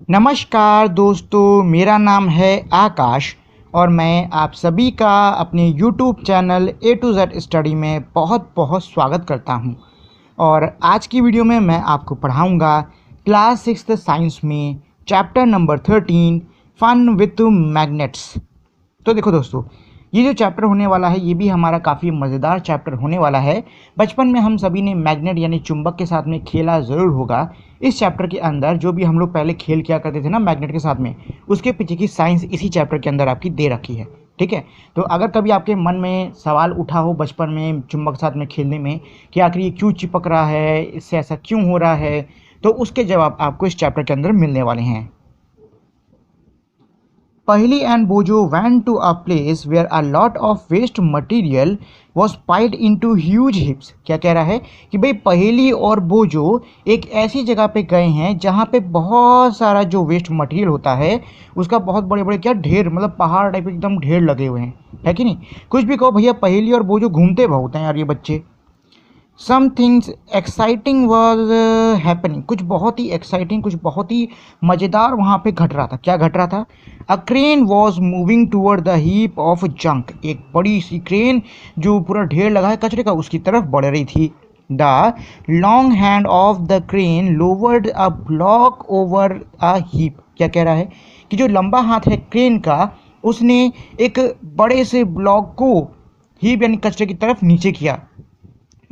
नमस्कार दोस्तों, मेरा नाम है आकाश और मैं आप सभी का अपने YouTube channel A to Z study में बहुत बहुत स्वागत करता हूं। और आज की वीडियो में मैं आपको पढ़ाऊंगा क्लास 6th साइंस में chapter number 13 fun with magnets. तो देखो दोस्तों, ये जो चैप्टर होने वाला है ये भी हमारा काफ़ी मज़ेदार चैप्टर होने वाला है। बचपन में हम सभी ने मैग्नेट यानी चुंबक के साथ में खेला ज़रूर होगा। इस चैप्टर के अंदर जो भी हम लोग पहले खेल किया करते थे ना मैग्नेट के साथ में, उसके पीछे की साइंस इसी चैप्टर के अंदर आपकी दे रखी है। ठीक है, तो अगर कभी आपके मन में सवाल उठा हो बचपन में चुंबक के साथ में खेलने में कि आखिर ये क्यों चिपक रहा है, इससे ऐसा क्यों हो रहा है, तो उसके जवाब आपको इस चैप्टर के अंदर मिलने वाले हैं। Pahili and Bojo went to a place where a lot of waste material was piled into huge heaps। क्या कह रहा है कि भाई पहेली और बोजो एक ऐसी जगह पे गए हैं जहाँ पे बहुत सारा जो वेस्ट मटेरियल होता है उसका बहुत बड़े बड़े क्या ढेर, मतलब पहाड़ टाइप एकदम ढेर लगे हुए हैं, है कि नहीं। कुछ भी कहो भैया, पहेली और बोजो घूमते बहुत हैं यार ये बच्चे। Some things exciting was happening. कुछ बहुत ही एक्साइटिंग, कुछ बहुत ही मज़ेदार वहाँ पे घट रहा था। क्या घट रहा था? A crane was moving toward the heap of junk. एक बड़ी सी क्रेन जो पूरा ढेर लगा है कचरे का उसकी तरफ बढ़ रही थी। The long hand of the crane lowered a block over a heap. क्या कह रहा है कि जो लंबा हाथ है क्रेन का, उसने एक बड़े से ब्लॉक को हीप यानी कचरे की तरफ नीचे किया।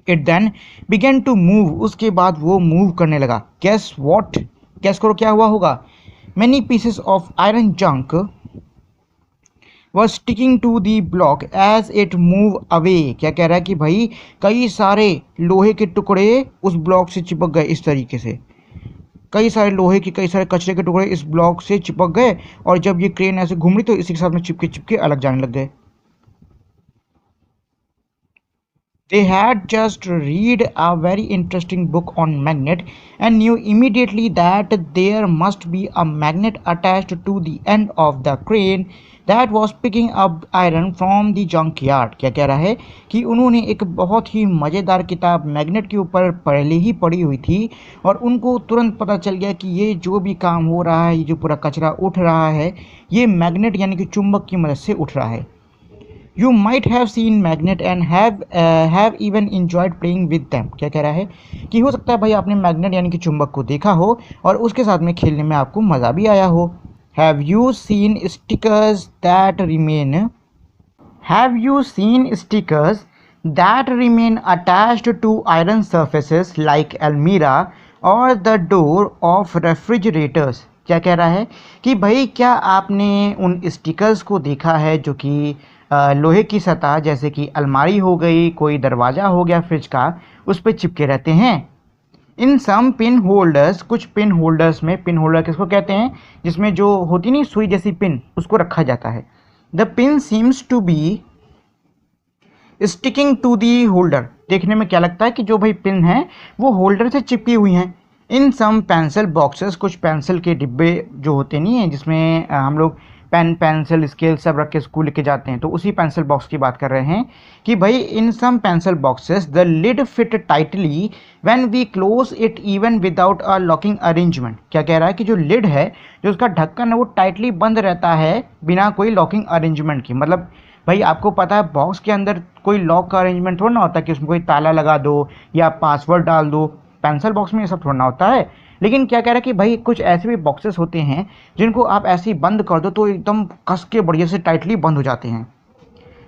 It then began to move. उसके बाद वो मूव करने लगा। Guess what? गेस करो क्या हुआ होगा? Many pieces of iron junk was sticking to the block as it move away. क्या कह रहा है कि भाई कई सारे लोहे के टुकड़े उस ब्लॉक से चिपक गए। इस तरीके से कई सारे लोहे के, कई सारे कचरे के टुकड़े इस ब्लॉक से चिपक गए और जब ये क्रेन ऐसे घूम रही तो इसी के साथ में चिपके चिपके अलग जाने लग गए। They had just read a very interesting book on magnet and knew immediately that there must be a magnet attached to the end of the crane that was picking up iron from the junkyard। क्या कह रहा है कि उन्होंने एक बहुत ही मज़ेदार किताब मैग्नेट के ऊपर पहले ही पढ़ी हुई थी और उनको तुरंत पता चल गया कि ये जो भी काम हो रहा है, ये जो पूरा कचरा उठ रहा है, ये मैग्नेट यानी कि चुंबक की मदद से उठ रहा है। You might have seen magnet and have even enjoyed playing with them। क्या कह रहा है कि हो सकता है भाई आपने मैग्नेट यानी कि चुंबक को देखा हो और उसके साथ में खेलने में आपको मज़ा भी आया हो। Have you seen stickers that remain? Have you seen stickers that remain attached to iron surfaces like almirah or the door of refrigerators? क्या कह रहा है कि भाई क्या आपने उन स्टिकर्स को देखा है जो कि लोहे की सतह जैसे कि अलमारी हो गई, कोई दरवाज़ा हो गया फ्रिज का, उस पर चिपके रहते हैं। इन सम पिन होल्डर्स, कुछ पिन होल्डर्स में, पिन होल्डर किसको कहते हैं? जिसमें जो होती नहीं सुई जैसी पिन, उसको रखा जाता है। The pin seems to be sticking to the holder. देखने में क्या लगता है कि जो भाई पिन है वो होल्डर से चिपकी हुई हैं। इन सम पेंसिल बॉक्सेस, कुछ पेंसिल के डिब्बे जो होते नहीं हैं जिसमें हम लोग पेन, पेंसिल, स्केल सब रख के स्कूल लेके जाते हैं, तो उसी पेंसिल बॉक्स की बात कर रहे हैं कि भाई in some pencil boxes the lid fit tightly when we close it even without a locking arrangement. क्या कह रहा है कि जो लिड है, जो उसका ढक्कन है, वो टाइटली बंद रहता है बिना कोई लॉकिंग अरेंजमेंट की। मतलब भाई आपको पता है बॉक्स के अंदर कोई लॉक का अरेंजमेंट थोड़ा ना होता है कि उसमें कोई ताला लगा दो या पासवर्ड डाल दो। पेंसिल बॉक्स में ये सब थोड़ा ना होता है। लेकिन क्या कह रहा है कि भाई कुछ ऐसे भी बॉक्सेस होते हैं जिनको आप ऐसे ही बंद कर दो तो एकदम कस के बढ़िया से टाइटली बंद हो जाते हैं।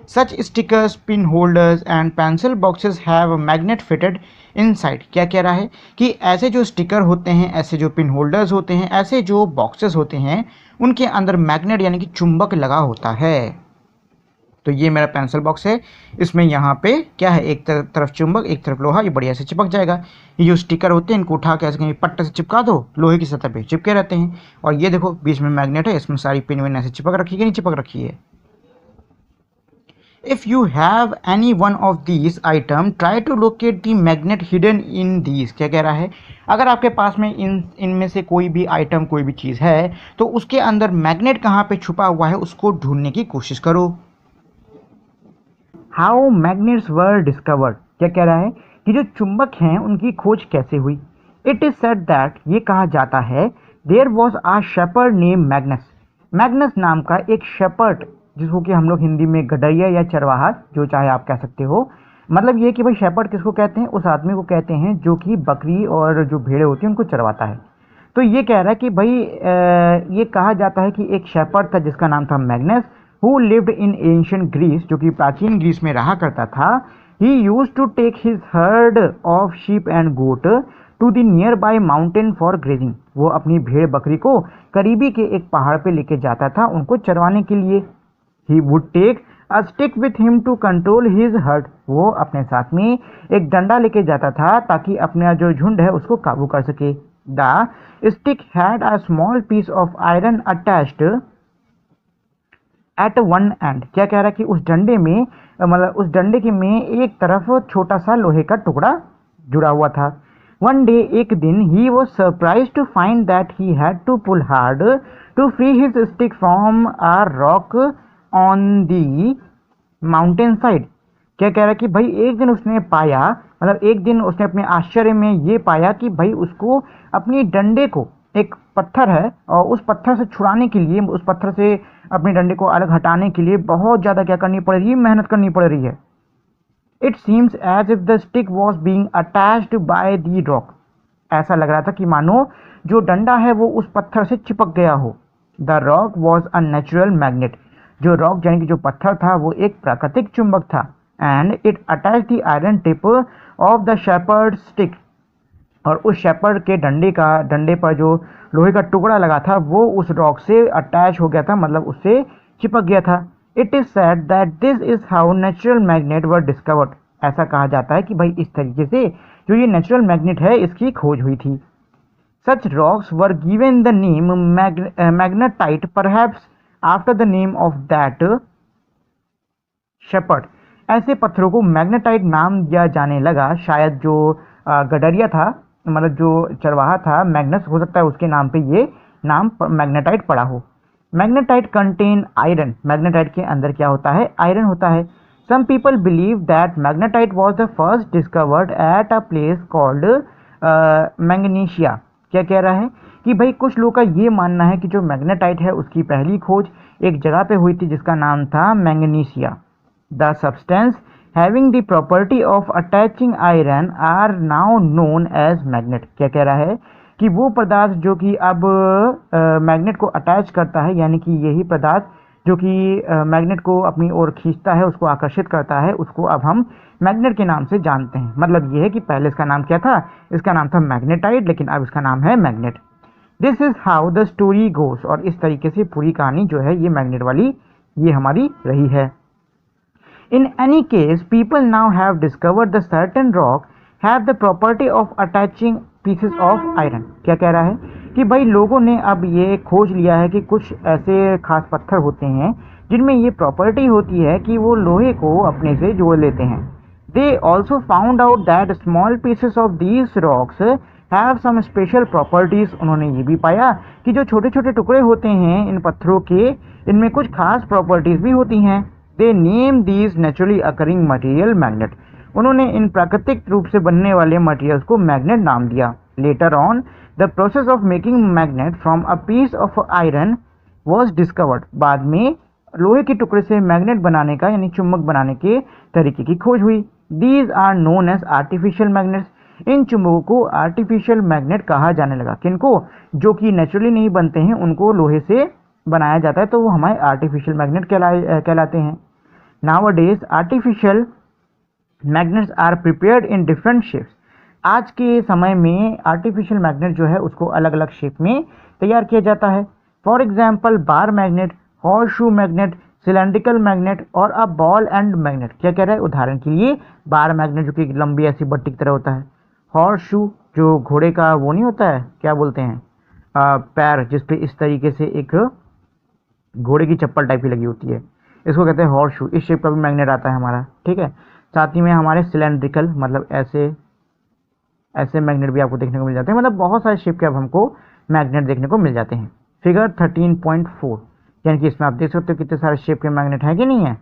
Such stickers, pin holders and pencil boxes have magnet fitted inside. क्या कह रहा है कि ऐसे जो स्टिकर होते हैं, ऐसे जो पिन होल्डर्स होते हैं, ऐसे जो बॉक्सेस होते हैं, उनके अंदर मैग्नेट यानी कि चुंबक लगा होता है। तो ये मेरा पेंसिल बॉक्स है, इसमें यहाँ पे क्या है, एक तरफ चुंबक एक तरफ लोहा, ये बढ़िया से चिपक जाएगा। ये जो स्टिकर होते हैं इनको उठा के ऐसे कहीं पट्टे से चिपका दो, लोहे की सतह पे चिपके रहते हैं। और ये देखो बीच में मैग्नेट है, इसमें सारी पिन विन ऐसे चिपक रखी है कि नहीं चिपक रखी है। If you have any one of these item try to locate the magnet hidden in these. क्या कह रहा है, अगर आपके पास में इनमें से कोई भी आइटम, कोई भी चीज़ है तो उसके अंदर मैग्नेट कहाँ पे छुपा हुआ है उसको ढूंढने की कोशिश करो। How magnets were discovered. क्या कह रहा है कि जो चुंबक हैं उनकी खोज कैसे हुई। इट इज़ सेड दैट, ये कहा जाता है there was a shepherd name Magnus. Magnus नाम का एक शेपर्ड, जिसको कि हम लोग हिंदी में गडैया या चरवाहा, जो चाहे आप कह सकते हो, मतलब ये कि भाई शेपर्ड किसको कहते हैं, उस आदमी को कहते हैं जो कि बकरी और जो भेड़े होती हैं उनको चरवाता है। तो ये कह रहा है कि भाई ये कहा जाता है कि एक शेपर्ड था जिसका नाम था Magnus, who lived in ancient Greece, जो कि प्राचीन ग्रीस में रहा करता था। He used to take his herd of sheep and goat to the nearby mountain for grazing. वो अपनी भेड़ बकरी को करीबी के एक पहाड़ पे लेके जाता था उनको चरवाने के लिए। He would take a stick with him to control his herd. वो अपने साथ में एक डंडा लेके जाता था ताकि अपना जो झुंड है उसको काबू कर सके। The stick had a small piece of iron attached at one end. क्या कह रहा है कि उस डंडे में, मतलब उस डंडे के में एक तरफ छोटा सा लोहे का टुकड़ा जुड़ा हुआ था। वन डे, एक दिन, he was surprise to find that he had to pull hard to free his stick from a rock on the mountain side. क्या कह रहा है कि भाई एक दिन उसने पाया, मतलब एक दिन उसने अपने आश्चर्य में ये पाया कि भाई उसको अपनी डंडे को, एक पत्थर है और उस पत्थर से छुड़ाने के लिए, उस पत्थर से अपने डंडे को अलग हटाने के लिए बहुत ज़्यादा क्या करनी पड़ रही है, मेहनत करनी पड़ रही है। It seems as if the stick was being attached by the rock. ऐसा लग रहा था कि मानो जो डंडा है वो उस पत्थर से चिपक गया हो। The rock was a natural magnet. जो रॉक यानी कि जो पत्थर था वो एक प्राकृतिक चुंबक था। And it attach the iron tip of the shepherd stick. और उस शेपर्ड के डंडे पर जो लोहे का टुकड़ा लगा था वो उस रॉक से अटैच हो गया था, मतलब उससे चिपक गया था। It is said that this is how natural magnet were discovered. ऐसा कहा जाता है कि भाई इस तरीके से जो ये नेचुरल मैग्नेट है इसकी खोज हुई थी। Such rocks were given the name magnetite perhaps after the name of that shepherd. ऐसे पत्थरों को मैग्नेटाइट नाम दिया जाने लगा, शायद जो गडरिया था, मतलब जो चरवाहा था मैग्नस, हो सकता है उसके नाम पे ये नाम मैग्नेटाइट पड़ा हो। Magnetite contain iron. मैग्नेटाइट के अंदर क्या होता है, आयरन होता है। Some people believe that magnetite was the first discovered at a place called Magnesia. क्या कह रहा है कि भाई कुछ लोगों का ये मानना है कि जो मैग्नेटाइट है उसकी पहली खोज एक जगह पे हुई थी जिसका नाम था Magnesia. The substance having the property of attaching iron are now known as magnet. क्या कह रहा है कि वो पदार्थ जो कि अब मैग्नेट को अटैच करता है, यानी कि यही पदार्थ जो कि मैग्नेट को अपनी ओर खींचता है, उसको आकर्षित करता है, उसको अब हम मैग्नेट के नाम से जानते हैं। मतलब ये है कि पहले इसका नाम क्या था, इसका नाम था मैग्नेटाइट, लेकिन अब इसका नाम है magnet. This is how the story goes. और इस तरीके से पूरी कहानी जो है ये मैग्नेट वाली ये हमारी रही है। In any case, people now have discovered the certain rock have the property of attaching pieces of iron। क्या कह रहा है कि भाई लोगों ने अब ये खोज लिया है कि कुछ ऐसे खास पत्थर होते हैं जिनमें ये प्रॉपर्टी होती है कि वो लोहे को अपने से जोड़ लेते हैं। They also found out that small pieces of these rocks have some special properties। उन्होंने ये भी पाया कि जो छोटे छोटे टुकड़े होते हैं इन पत्थरों के, इनमें कुछ खास प्रॉपर्टीज भी होती हैं। They name these naturally occurring material magnet। उन्होंने इन प्राकृतिक रूप से बनने वाले मटेरियल्स को मैग्नेट नाम दिया। Later on, the process of making magnet from a piece of iron was discovered। बाद में लोहे के टुकड़े से मैग्नेट बनाने का यानी चुंबक बनाने के तरीके की खोज हुई। These are known as artificial magnets। इन चुंबकों को आर्टिफिशियल मैग्नेट कहा जाने लगा। किनको, जो कि नेचुरली नहीं बनते हैं उनको लोहे से बनाया जाता है तो वो हमारे आर्टिफिशियल मैग्नेट कहलाते हैं। Nowadays, artificial magnets are prepared in different shapes। आज के समय में आर्टिफिशियल मैग्नेट जो है उसको अलग अलग शेप में तैयार किया जाता है। For example bar magnet, horse shoe magnet, cylindrical magnet और अ बॉल एंड मैग्नेट। क्या कह रहा है, उदाहरण के लिए बार मैग्नेट जो कि लंबी ऐसी बट्टी की तरह होता है। हॉर्स शू जो घोड़े का वो नहीं होता है, क्या बोलते हैं, पैर, जिसपे इस तरीके से एक घोड़े की चप्पल टाइप की लगी होती है, इसको कहते हैं हॉर्स शू। इस शेप का भी मैग्नेट आता है हमारा, ठीक है। साथ ही में हमारे सिलेंड्रिकल, मतलब ऐसे मैग्नेट भी आपको देखने को मिल जाते हैं। मतलब बहुत सारे शेप के अब हमको मैग्नेट देखने को मिल जाते हैं। फिगर 13.4, यानी कि इसमें आप देख सकते हो कितने सारे शेप के मैग्नेट हैं कि नहीं है।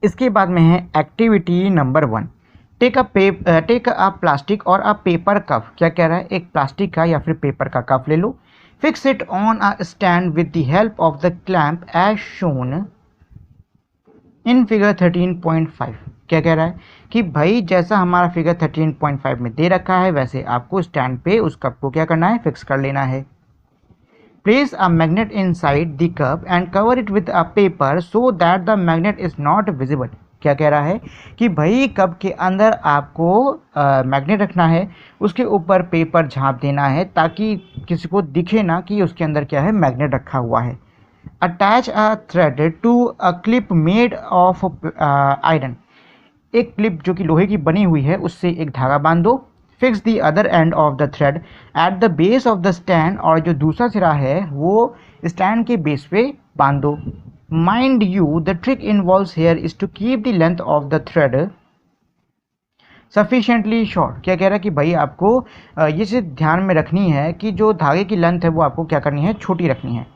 इसके बाद में है activity number 1। Take a plastic और अ पेपर कप। क्या कह रहा है, एक प्लास्टिक का या फिर पेपर का कप ले लो fix it on a stand with the help of the clamp as shown in figure 13.5। क्या कह रहा है कि भाई जैसा हमारा फिगर 13.5 में दे रखा है वैसे आपको स्टैंड पे उस कप को क्या करना है, फिक्स कर लेना है। Place a magnet inside the cup and cover it with a paper so that the magnet is not visible. क्या कह रहा है कि भाई कप के अंदर आपको मैग्नेट रखना है, उसके ऊपर पेपर झाँप देना है ताकि किसी को दिखे ना कि उसके अंदर क्या है, मैग्नेट रखा हुआ है। Attach a thread to a clip made of iron. एक क्लिप जो कि लोहे की बनी हुई है उससे एक धागा बांध दो। Fix the other and of the thread at the base of the stand, और जो दूसरा सिरा है वो स्टैंड के बेस पे बांध दो। Mind you the trick involves here is to keep the length of the thread sufficiently short. क्या कह रहा है कि भाई आपको ये चीज़ ध्यान में रखनी है कि जो धागे की लेंथ है वो आपको क्या करनी है, छोटी रखनी है।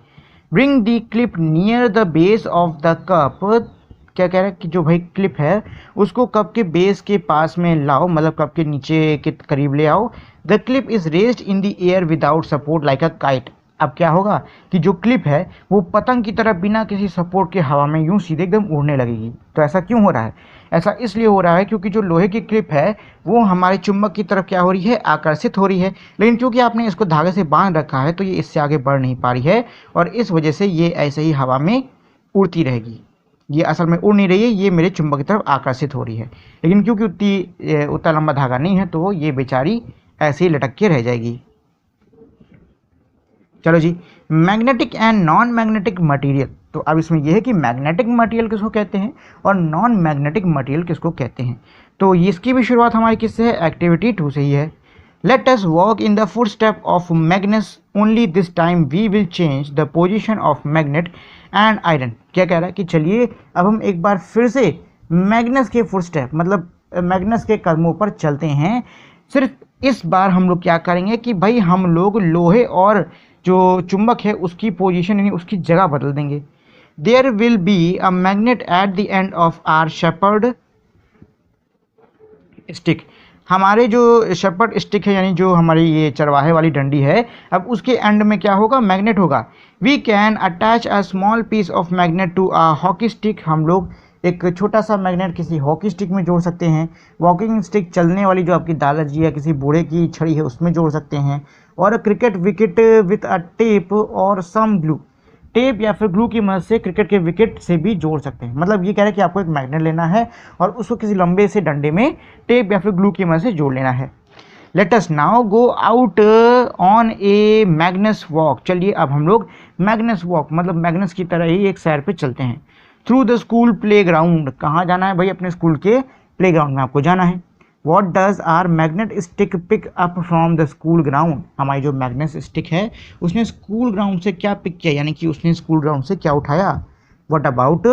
Bring the clip near the base of the cup. क्या कह रहा है कि जो भाई क्लिप है उसको कप के बेस के पास में लाओ, मतलब कप के नीचे के करीब ले आओ। The clip is raised in the air without support like a kite. अब क्या होगा कि जो क्लिप है वो पतंग की तरह बिना किसी सपोर्ट के हवा में यूं सीधे एकदम उड़ने लगेगी। तो ऐसा क्यों हो रहा है? ऐसा इसलिए हो रहा है क्योंकि जो लोहे की क्लिप है वो हमारे चुंबक की तरफ क्या हो रही है, आकर्षित हो रही है। लेकिन क्योंकि आपने इसको धागे से बांध रखा है तो ये इससे आगे बढ़ नहीं पा रही है और इस वजह से ये ऐसे ही हवा में उड़ती रहेगी। ये असल में उड़ नहीं रही है, ये मेरे चुंबक की तरफ आकर्षित हो रही है। लेकिन क्योंकि उतना लंबा धागा नहीं है तो ये बेचारी ऐसे ही लटक के रह जाएगी। चलो जी, magnetic and non magnetic material. तो अब इसमें यह है कि मैग्नेटिक मटेरियल किसको कहते हैं और नॉन मैग्नेटिक मटेरियल किसको कहते हैं। तो इसकी भी शुरुआत हमारी किससे है, एक्टिविटी 2 से ही है। Let us walk in the footstep of Magnes, only this time we will change the position of magnet and iron. क्या कह रहा है कि चलिए अब हम एक बार फिर से मैग्नेस के फुटस्टेप मतलब मैग्नेस के कदमों पर चलते हैं। सिर्फ इस बार हम लोग क्या करेंगे कि भाई हम लोग लोहे और जो चुंबक है उसकी पोजीशन यानी उसकी जगह बदल देंगे। There will be a magnet at the end of our shepherd stick. हमारे जो शेपर्ड स्टिक है यानी जो हमारी ये चरवाहे वाली डंडी है, अब उसके एंड में क्या होगा, मैग्नेट होगा। We can attach a small piece of magnet to a hockey stick. हम लोग एक छोटा सा मैग्नेट किसी हॉकी स्टिक में जोड़ सकते हैं। वॉकिंग स्टिक चलने वाली जो आपकी दादाजी या किसी बूढ़े की छड़ी है उसमें जोड़ सकते हैं। और cricket wicket with a tape और सम ग्लू। टेप या फिर ग्लू की मदद से क्रिकेट के विकेट से भी जोड़ सकते हैं। मतलब ये कह रहे हैं कि आपको एक मैग्नेट लेना है और उसको किसी लंबे से डंडे में टेप या फिर ग्लू की मदद से जोड़ लेना है। Let us now go out on A मैग्नेस walk. चलिए अब हम लोग मैग्नेस वॉक मतलब मैग्नेस की तरह ही एक सैर पे चलते हैं। Through the school play ground. कहाँ जाना है भाई, अपने स्कूल के प्ले ग्राउंड में आपको जाना है। What does our magnet stick pick up from the school ground. हमारी जो मैग्नेट स्टिक है उसने स्कूल ग्राउंड से क्या पिक किया, यानी कि उसने स्कूल ग्राउंड से क्या उठाया। What about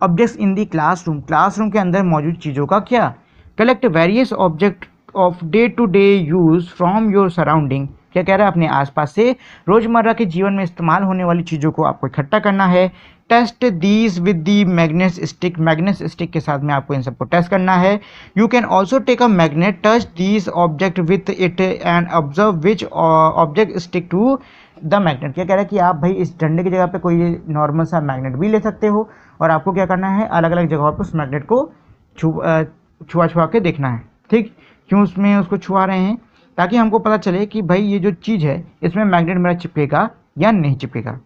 objects in the classroom. Classroom के अंदर मौजूद चीज़ों का क्या। Collect various object of day to day use from your surrounding. क्या कह रहा है, अपने आसपास से रोजमर्रा के जीवन में इस्तेमाल होने वाली चीज़ों को आपको इकट्ठा करना है। Test these with the magnet stick. Magnet stick के साथ में आपको इन सबको टेस्ट करना है। You can also take a magnet, touch these object with it and observe which object stick to the magnet. क्या कह रहा है कि आप भाई इस डंडे की जगह पे कोई नॉर्मल सा मैग्नेट भी ले सकते हो और आपको क्या करना है, अलग अलग जगहों पर उस मैग्नेट को छुआ छुआ के देखना है। ठीक, क्यों उसमें उसको छुआ रहे हैं, ताकि हमको पता चले कि भाई ये जो चीज़ है इसमें मैग्नेट मेरा चिपकेगा या नहीं चिपकेगा।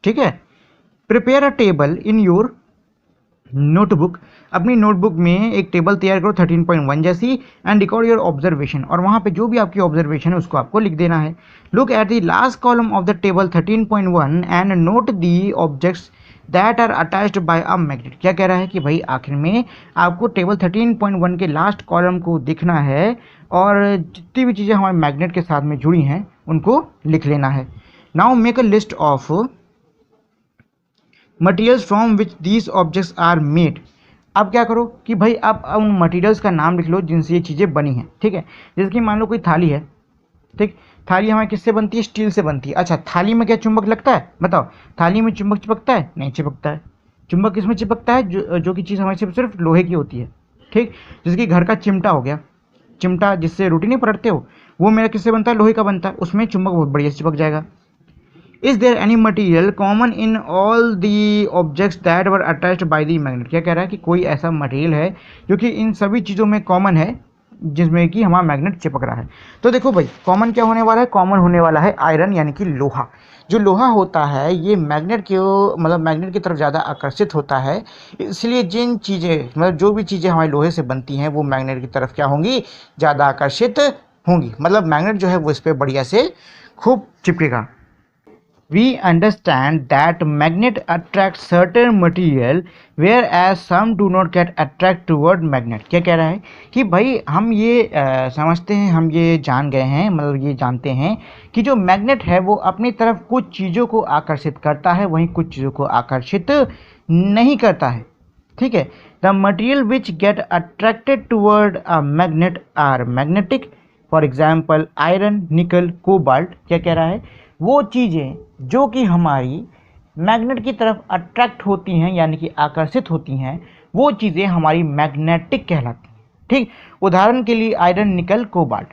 ठीक है। Prepare a table in your notebook. अपनी नोटबुक में एक टेबल तैयार करो 13.1 जैसी एंड रिकॉर्ड योर ऑब्जर्वेशन। और वहाँ पे जो भी आपकी ऑब्जर्वेशन है उसको आपको लिख देना है। Look at the last column of the table 13.1 and note the objects that are attached by a magnet. क्या कह रहा है कि भाई आखिर में आपको टेबल 13.1 के लास्ट कॉलम को देखना है और जितनी भी चीज़ें हमारे मैग्नेट के साथ में जुड़ी हैं उनको लिख लेना है। Now make a list of materials from which these objects are made. अब क्या करो कि भाई आप उन मटीरियल्स का नाम लिख लो जिनसे ये चीज़ें बनी हैं। ठीक है, जैसे कि मान लो कोई थाली है। ठीक, थाली हमारी किससे बनती है, स्टील से बनती है। अच्छा, थाली में क्या चुंबक लगता है, बताओ। थाली में चुंबक चिपकता है, नहीं चिपकता है। चुंबक किसमें चिपकता है, जो कि चीज़ हमारी सिर्फ लोहे की होती है। ठीक, जैसे कि घर का चिमटा हो गया। चिमटा जिससे रोटी नहीं पलटते हो, वो मेरा किससे बनता है, लोहे का बनता है, उसमें चुंबक बहुत बढ़िया से चिपक जाएगा। Is there any material common in all the objects that were attached by the magnet. क्या कह रहा है कि कोई ऐसा मटेरियल है जो कि इन सभी चीज़ों में कॉमन है जिसमें कि हमारा मैग्नेट चिपक रहा है। तो देखो भाई कॉमन क्या होने वाला है, कॉमन होने वाला है आयरन यानी कि लोहा। जो लोहा होता है ये मैग्नेट के मतलब मैग्नेट की तरफ ज़्यादा आकर्षित होता है, इसलिए जिन चीज़ें मतलब जो भी चीज़ें हमारे लोहे से बनती हैं वो मैग्नेट की तरफ क्या होंगी, ज़्यादा आकर्षित होंगी। मतलब मैग्नेट जो है वो इस पर बढ़िया से खूब चिपकेगा। We understand that magnet attracts certain material whereas some do not get attract toward magnet। क्या कह रहा है कि भाई हम ये समझते हैं, हम ये जान गए हैं, मतलब ये जानते हैं कि जो मैग्नेट है वो अपनी तरफ कुछ चीज़ों को आकर्षित करता है, वहीं कुछ चीज़ों को आकर्षित नहीं करता है। ठीक है, the material which get attracted toward a magnet are magnetic, for example iron, nickel, cobalt. क्या कह रहा है, वो चीज़ें जो कि हमारी मैग्नेट की तरफ अट्रैक्ट होती हैं यानी कि आकर्षित होती हैं, वो चीज़ें हमारी मैग्नेटिक कहलाती हैं। ठीक, उदाहरण के लिए iron, nickel, cobalt.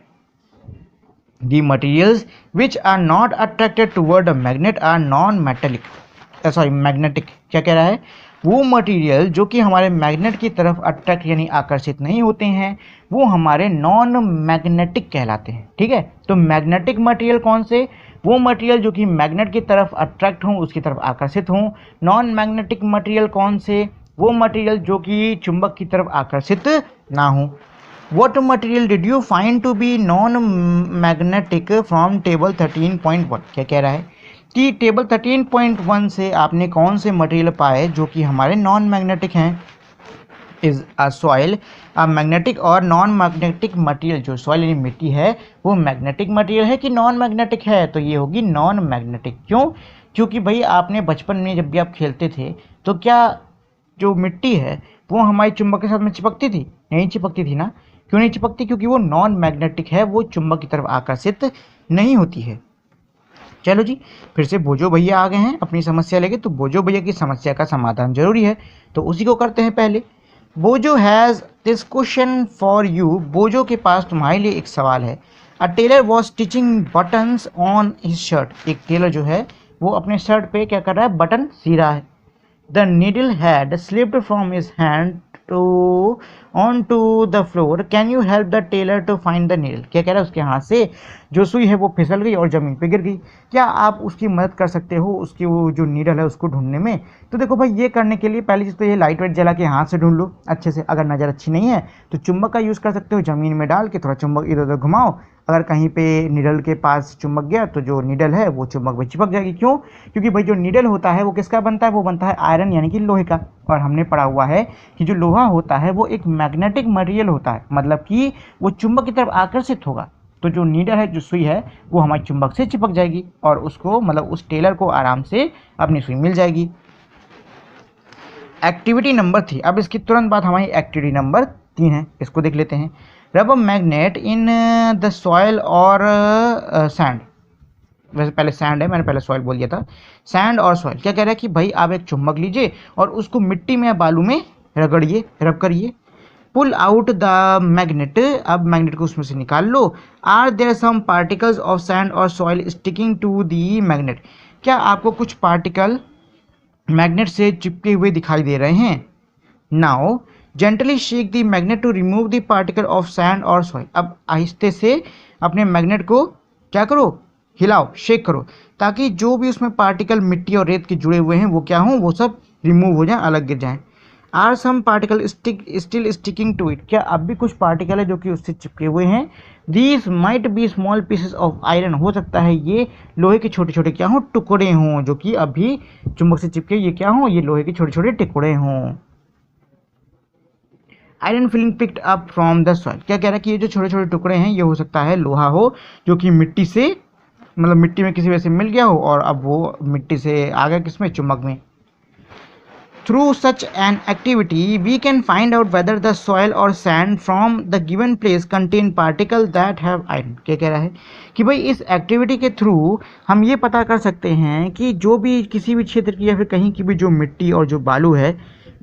The materials which are not attracted toward a magnet are non metallic, sorry magnetic. क्या कह रहा है, वो मटेरियल जो कि हमारे मैग्नेट की तरफ अट्रैक्ट यानी आकर्षित नहीं होते हैं वो हमारे नॉन मैग्नेटिक कहलाते हैं। ठीक है, तो मैग्नेटिक मटेरियल कौन से, वो मटेरियल जो कि मैग्नेट की तरफ अट्रैक्ट हों, उसकी तरफ आकर्षित हों। नॉन मैग्नेटिक मटेरियल कौन से, वो मटेरियल जो कि चुंबक की तरफ आकर्षित ना हो। What material did you find to be non-magnetic from table 13.1। क्या कह रहा है कि टेबल 13.1 से आपने कौन से मटेरियल पाए जो कि हमारे नॉन मैग्नेटिक हैं। Is a soil a magnetic और नॉन मैग्नेटिक मटेरियल। जो सॉइल यानी मिट्टी है वो मैग्नेटिक मटेरियल है कि नॉन मैग्नेटिक है, तो ये होगी नॉन मैग्नेटिक। क्यों, क्योंकि भाई आपने बचपन में जब भी आप खेलते थे तो क्या जो मिट्टी है वो हमारी चुंबक के साथ में चिपकती थी, नहीं चिपकती थी ना। क्यों नहीं चिपकती, क्योंकि वो नॉन मैग्नेटिक है, वो चुंबक की तरफ आकर्षित नहीं होती है। चलो जी, फिर से बोजो भैया आ गए हैं अपनी समस्या लेके, तो बोजो भैया की समस्या का समाधान जरूरी है, तो उसी को करते हैं पहले। बोजो has this question for you. बोजो के पास तुम्हारे लिए एक सवाल है। A tailor was stitching buttons on his shirt. एक टेलर जो है वो अपने शर्ट पे क्या कर रहा है, बटन सी रहा है। The needle had slipped from his hand to on to the floor, can you help the tailor to find the needle. क्या कह रहा है, उसके हाथ से जो सुई है वो फिसल गई और ज़मीन पे गिर गई, क्या आप उसकी मदद कर सकते हो उसकी वो जो नीडल है उसको ढूंढने में। तो देखो भाई, ये करने के लिए पहली चीज़ तो ये लाइट वेट जला के हाथ से ढूंढ लो अच्छे से। अगर नज़र अच्छी नहीं है तो चुंबक का यूज़ कर सकते हो, ज़मीन में डाल के थोड़ा चुंबक इधर उधर घुमाओ, अगर कहीं पे नीडल के पास चुंबक गया तो जो नीडल है वो चुंबक में चिपक जाएगी। क्यों, क्योंकि भाई जो नीडल होता है वो किसका बनता है, वो बनता है आयरन यानी कि लोहे का। और हमने पढ़ा हुआ है कि जो लोहा होता है वो एक मैग्नेटिक मटेरियल होता है, मतलब कि वो चुंबक की तरफ आकर्षित होगा, तो जो नीडल है, जो सुई है, वो हमारे चुंबक से चिपक जाएगी और उसको मतलब उस टेलर को आराम से अपनी सुई मिल जाएगी। Activity number 3। अब इसकी तुरंत बाद हमारी एक्टिविटी नंबर 3 है, इसको देख लेते हैं। रब a magnet in the soil और सैंड। वैसे पहले सैंड है, मैंने पहले सॉइल बोल दिया था। सैंड और सॉइल। क्या कह रहा है कि भाई आप एक चुंबक लीजिए और उसको मिट्टी में या बालू में रगड़िए, रब करिए। Pull out the magnet. अब मैग्नेट को उसमें से निकाल लो। Are there some particles of sand और soil sticking to the magnet. क्या आपको कुछ पार्टिकल मैग्नेट से चिपके हुए दिखाई दे रहे हैं। Now gently shake the magnet to remove the particle of sand और सॉइल। अब आहिस्ते से अपने मैग्नेट को क्या करो, हिलाओ, शेक करो, ताकि जो भी उसमें पार्टिकल मिट्टी और रेत के जुड़े हुए हैं वो क्या हों, वो सब रिमूव हो जाएं, अलग गिर जाएं। Are some particle still sticking to it. क्या अब भी कुछ पार्टिकल है जो कि उससे चिपके हुए हैं। These might be small pieces of iron. हो सकता है ये लोहे के छोटे छोटे क्या हों, टुकड़े हों, जो कि अभी चुंबक से चिपके ये क्या हों, ये लोहे के छोटे छोटे टुकड़े हों। Iron filling picked up from the soil. क्या कह रहा है कि ये जो छोटे छोटे टुकड़े हैं ये हो सकता है लोहा हो, जो कि मिट्टी से मतलब मिट्टी में किसी वजह से मिल गया हो और अब वो मिट्टी से आ गया किसमें, चुंबक में। Through such an activity, we can find out whether the soil or sand from the given place contain particles that have iron। क्या कह रहा है कि भाई इस एक्टिविटी के थ्रू हम ये पता कर सकते हैं कि जो भी किसी भी क्षेत्र की या फिर कहीं की भी जो मिट्टी और जो बालू है,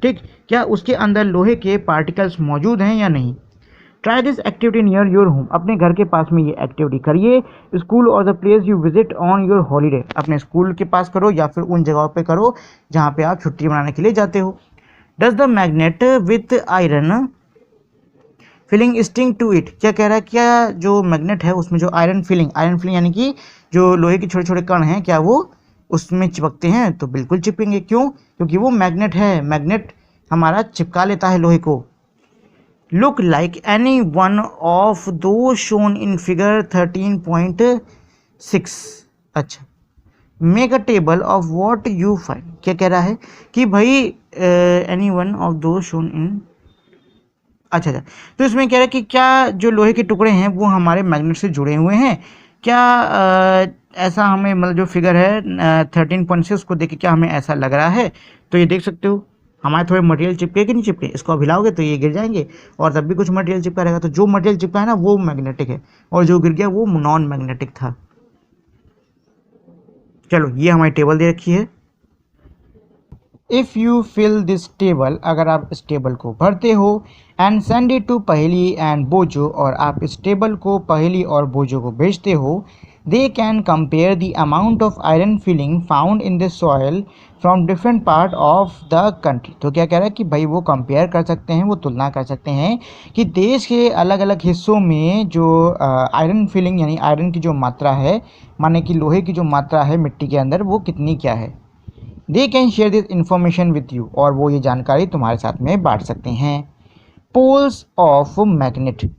ठीक, क्या उसके अंदर लोहे के पार्टिकल्स मौजूद हैं या नहीं। Try this activity near your home, अपने घर के पास में ये एक्टिविटी करिए। स्कूल और the place you visit on your holiday, अपने स्कूल के पास करो या फिर उन जगहों पे करो जहाँ पे आप छुट्टी मनाने के लिए जाते हो। Does the magnet with iron filing sting to it, क्या कह रहा है, क्या जो मैग्नेट है उसमें जो आयरन फिलिंग यानी कि जो लोहे के छोटे छोटे कण हैं क्या वो उसमें चिपकते हैं? तो बिल्कुल चिपकेंगे। क्यों? क्योंकि वो मैग्नेट है, मैग्नेट हमारा चिपका लेता है लोहे को। Look like any one of दो शोन इन फिगर 13.6। अच्छा, make a table of what you find, क्या कह रहा है कि भाई एनी वन ऑफ दो शोन इन, अच्छा, तो इसमें कह रहा है कि क्या जो लोहे के टुकड़े हैं वो हमारे मैग्नेट से जुड़े हुए हैं क्या? ऐसा हमें मतलब जो फिगर है 13.6 उसको देख के क्या हमें ऐसा लग रहा है? तो ये देख सकते हो हमारे थोड़े मटेरियल चिपके कि नहीं चिपके, इसको आप हिलाओगे तो ये गिर जाएंगे और तब भी कुछ मटेरियल चिपका रहेगा। तो जो मटेरियल चिपका है ना वो मैग्नेटिक है और जो गिर गया वो नॉन मैग्नेटिक था। चलो ये हमारी टेबल दे रखी है। If you fill this table, अगर आप इस टेबल को भरते हो, and send it to Paheli and Boojho, और आप इस टेबल को पहेली और बोजो को भेजते हो, they can compare the amount of iron filling found in the soil from different part of the country. तो क्या कह रहा है कि भाई वो कंपेयर कर सकते हैं, वो तुलना कर सकते हैं कि देश के अलग अलग हिस्सों में जो आयरन फिलिंग यानी आयरन की जो मात्रा है, माने कि लोहे की जो मात्रा है मिट्टी के अंदर वो कितनी क्या है। They can share this information with you, और वो ये जानकारी तुम्हारे साथ में बांट सकते हैं। Poles of magnet,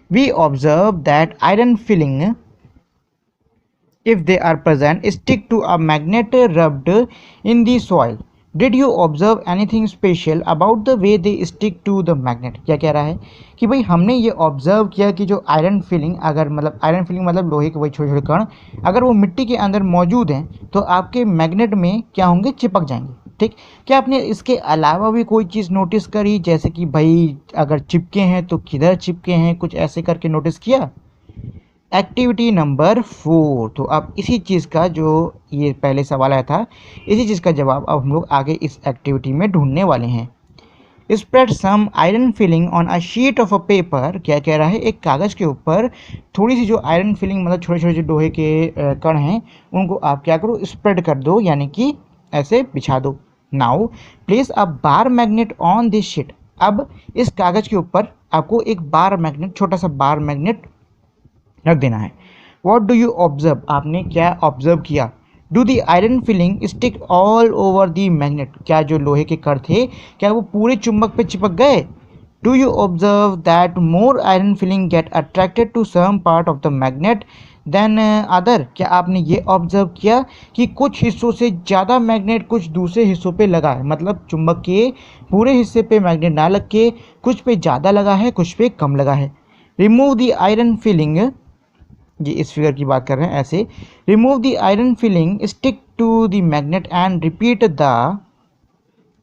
we observe that iron filing if they are present stick to a magnet rubbed in the soil. Did you observe anything special about the way they stick to the magnet? क्या कह रहा है कि भाई हमने ये observe किया कि जो आयरन फिलिंग, अगर मतलब आयरन फिलिंग मतलब लोहे के वही छोटे छोटे कण अगर वो मिट्टी के अंदर मौजूद हैं तो आपके मैग्नेट में क्या होंगे, चिपक जाएंगे। ठीक, क्या आपने इसके अलावा भी कोई चीज़ नोटिस करी, जैसे कि भाई अगर चिपके हैं तो किधर चिपके हैं, कुछ ऐसे करके नोटिस किया? एक्टिविटी नंबर 4, तो अब इसी चीज़ का जो ये पहले सवाल आया था इसी चीज़ का जवाब अब हम लोग आगे इस एक्टिविटी में ढूंढने वाले हैं। Spread some iron filing on a sheet of a paper, क्या कह रहा है, एक कागज़ के ऊपर थोड़ी सी जो आयरन फिलिंग मतलब छोटे छोटे जो लोहे के कण हैं उनको आप क्या करो, स्प्रेड कर दो, यानी कि ऐसे बिछा दो। Now place a bar magnet on this sheet, अब इस कागज़ के ऊपर आपको एक बार मैग्नेट, छोटा सा बार मैग्नेट रख देना है। वॉट डू यू ऑब्जर्व, आपने क्या ऑब्जर्व किया? Do the iron filing stick all over the magnet, क्या जो लोहे के कण थे क्या वो पूरे चुंबक पे चिपक गए? Do you observe that more iron filing get attracted to some part of the magnet than other, क्या आपने ये ऑब्जर्व किया कि कुछ हिस्सों से ज़्यादा मैग्नेट कुछ दूसरे हिस्सों पे लगा है, मतलब चुंबक के पूरे हिस्से पे मैग्नेट ना लग के कुछ पे ज़्यादा लगा है कुछ पे कम लगा है। रिमूव दी आयरन फिलिंग, ये इस फिगर की बात कर रहे हैं, ऐसे remove the iron filing stick to the magnet and repeat the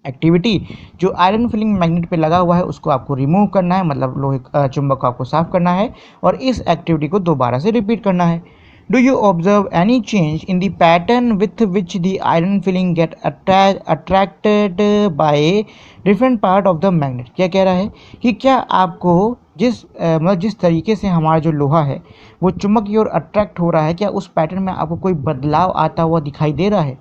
activity. जो आयरन फिलिंग मैग्नेट पे लगा हुआ है उसको आपको रिमूव करना है, मतलब लोहे चुंबक को आपको साफ करना है और इस एक्टिविटी को दोबारा से रिपीट करना है। Do you observe any change in the pattern with which the iron filing get attracted by different part of the magnet, क्या कह रहा है कि क्या आपको मतलब जिस तरीके से हमारा जो लोहा है वो चुंबक की ओर अट्रैक्ट हो रहा है, क्या उस पैटर्न में आपको कोई बदलाव आता हुआ दिखाई दे रहा है?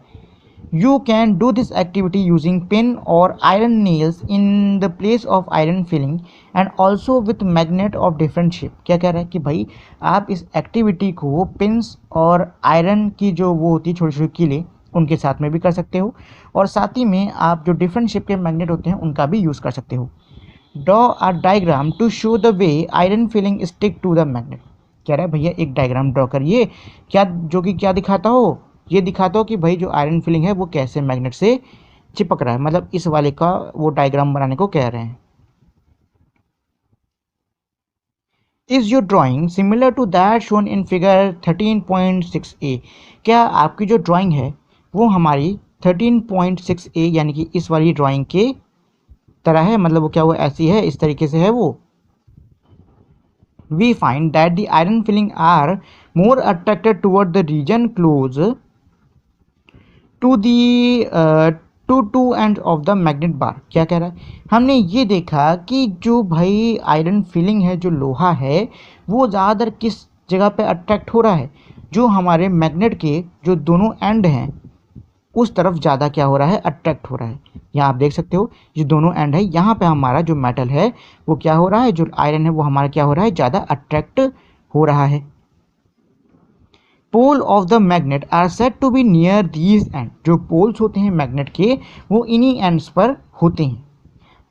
You can do this activity using pin और iron nails in the place of iron filling and also with magnet of different shape, क्या कह रहा है कि भाई आप इस एक्टिविटी को पिन्स और आयरन की जो वो होती है छोटी छोटी कीलें उनके साथ में भी कर सकते हो और साथ ही में आप जो डिफरेंट शेप के मैग्नेट होते हैं उनका भी यूज़ कर सकते हो। Draw a diagram to show the way iron filing stick to the magnet, कह रहा है भैया एक डायग्राम ड्रॉ करिए, क्या जो कि क्या दिखाता हो, ये दिखाता हो कि भाई जो आयरन फिलिंग है वो कैसे मैग्नेट से चिपक रहा है, मतलब इस वाले का वो डायग्राम बनाने को कह रहे हैं। Is your drawing similar to that shown in figure 13.6a, क्या आपकी जो ड्राइंग है वो हमारी 13.6a यानी कि इस वाली ड्राइंग के तरह है, मतलब वो क्या वो ऐसी है, इस तरीके से है वो। We find that the iron filling are more attracted toward the region close to the to end of the magnet bar. क्या कह रहा है, हमने ये देखा कि जो भाई आयरन फिलिंग है, जो लोहा है, वो ज़्यादातर किस जगह पे अट्रैक्ट हो रहा है, जो हमारे मैग्नेट के जो दोनों एंड हैं उस तरफ ज़्यादा क्या हो रहा है, अट्रैक्ट हो रहा है। यहाँ आप देख सकते हो जो दोनों एंड है, यहाँ पे हमारा जो मेटल है वो क्या हो रहा है, जो आयरन है वो हमारा क्या हो रहा है, ज़्यादा अट्रैक्ट हो रहा है। Pole of the magnet are said to be near these end, जो पोल्स होते हैं मैग्नेट के वो इन्हीं एंड्स पर होते हैं।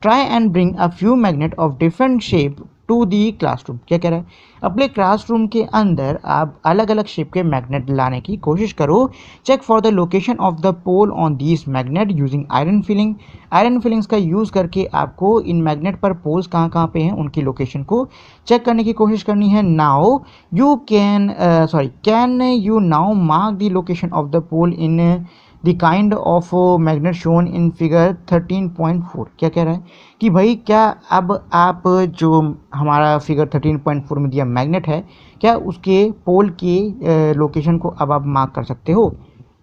Try and bring a few magnet of different shape to the classroom. क्या कह रहा है, अपने क्लासरूम के अंदर आप अलग अलग शेप के मैग्नेट लाने की कोशिश करो। Check for the location of the pole on these magnet using iron filing. Iron filings का यूज़ करके आपको इन मैग्नेट पर पोल्स कहाँ कहाँ पे हैं उनकी लोकेशन को चेक करने की कोशिश करनी है। Now you can you now mark the location of the pole in the kind of magnet shown in figure 13.4। क्या कह रहा है कि भाई क्या अब आप जो हमारा फिगर 13.4 में दिया मैग्नेट है, क्या उसके पोल की लोकेशन को अब आप मार्क कर सकते हो।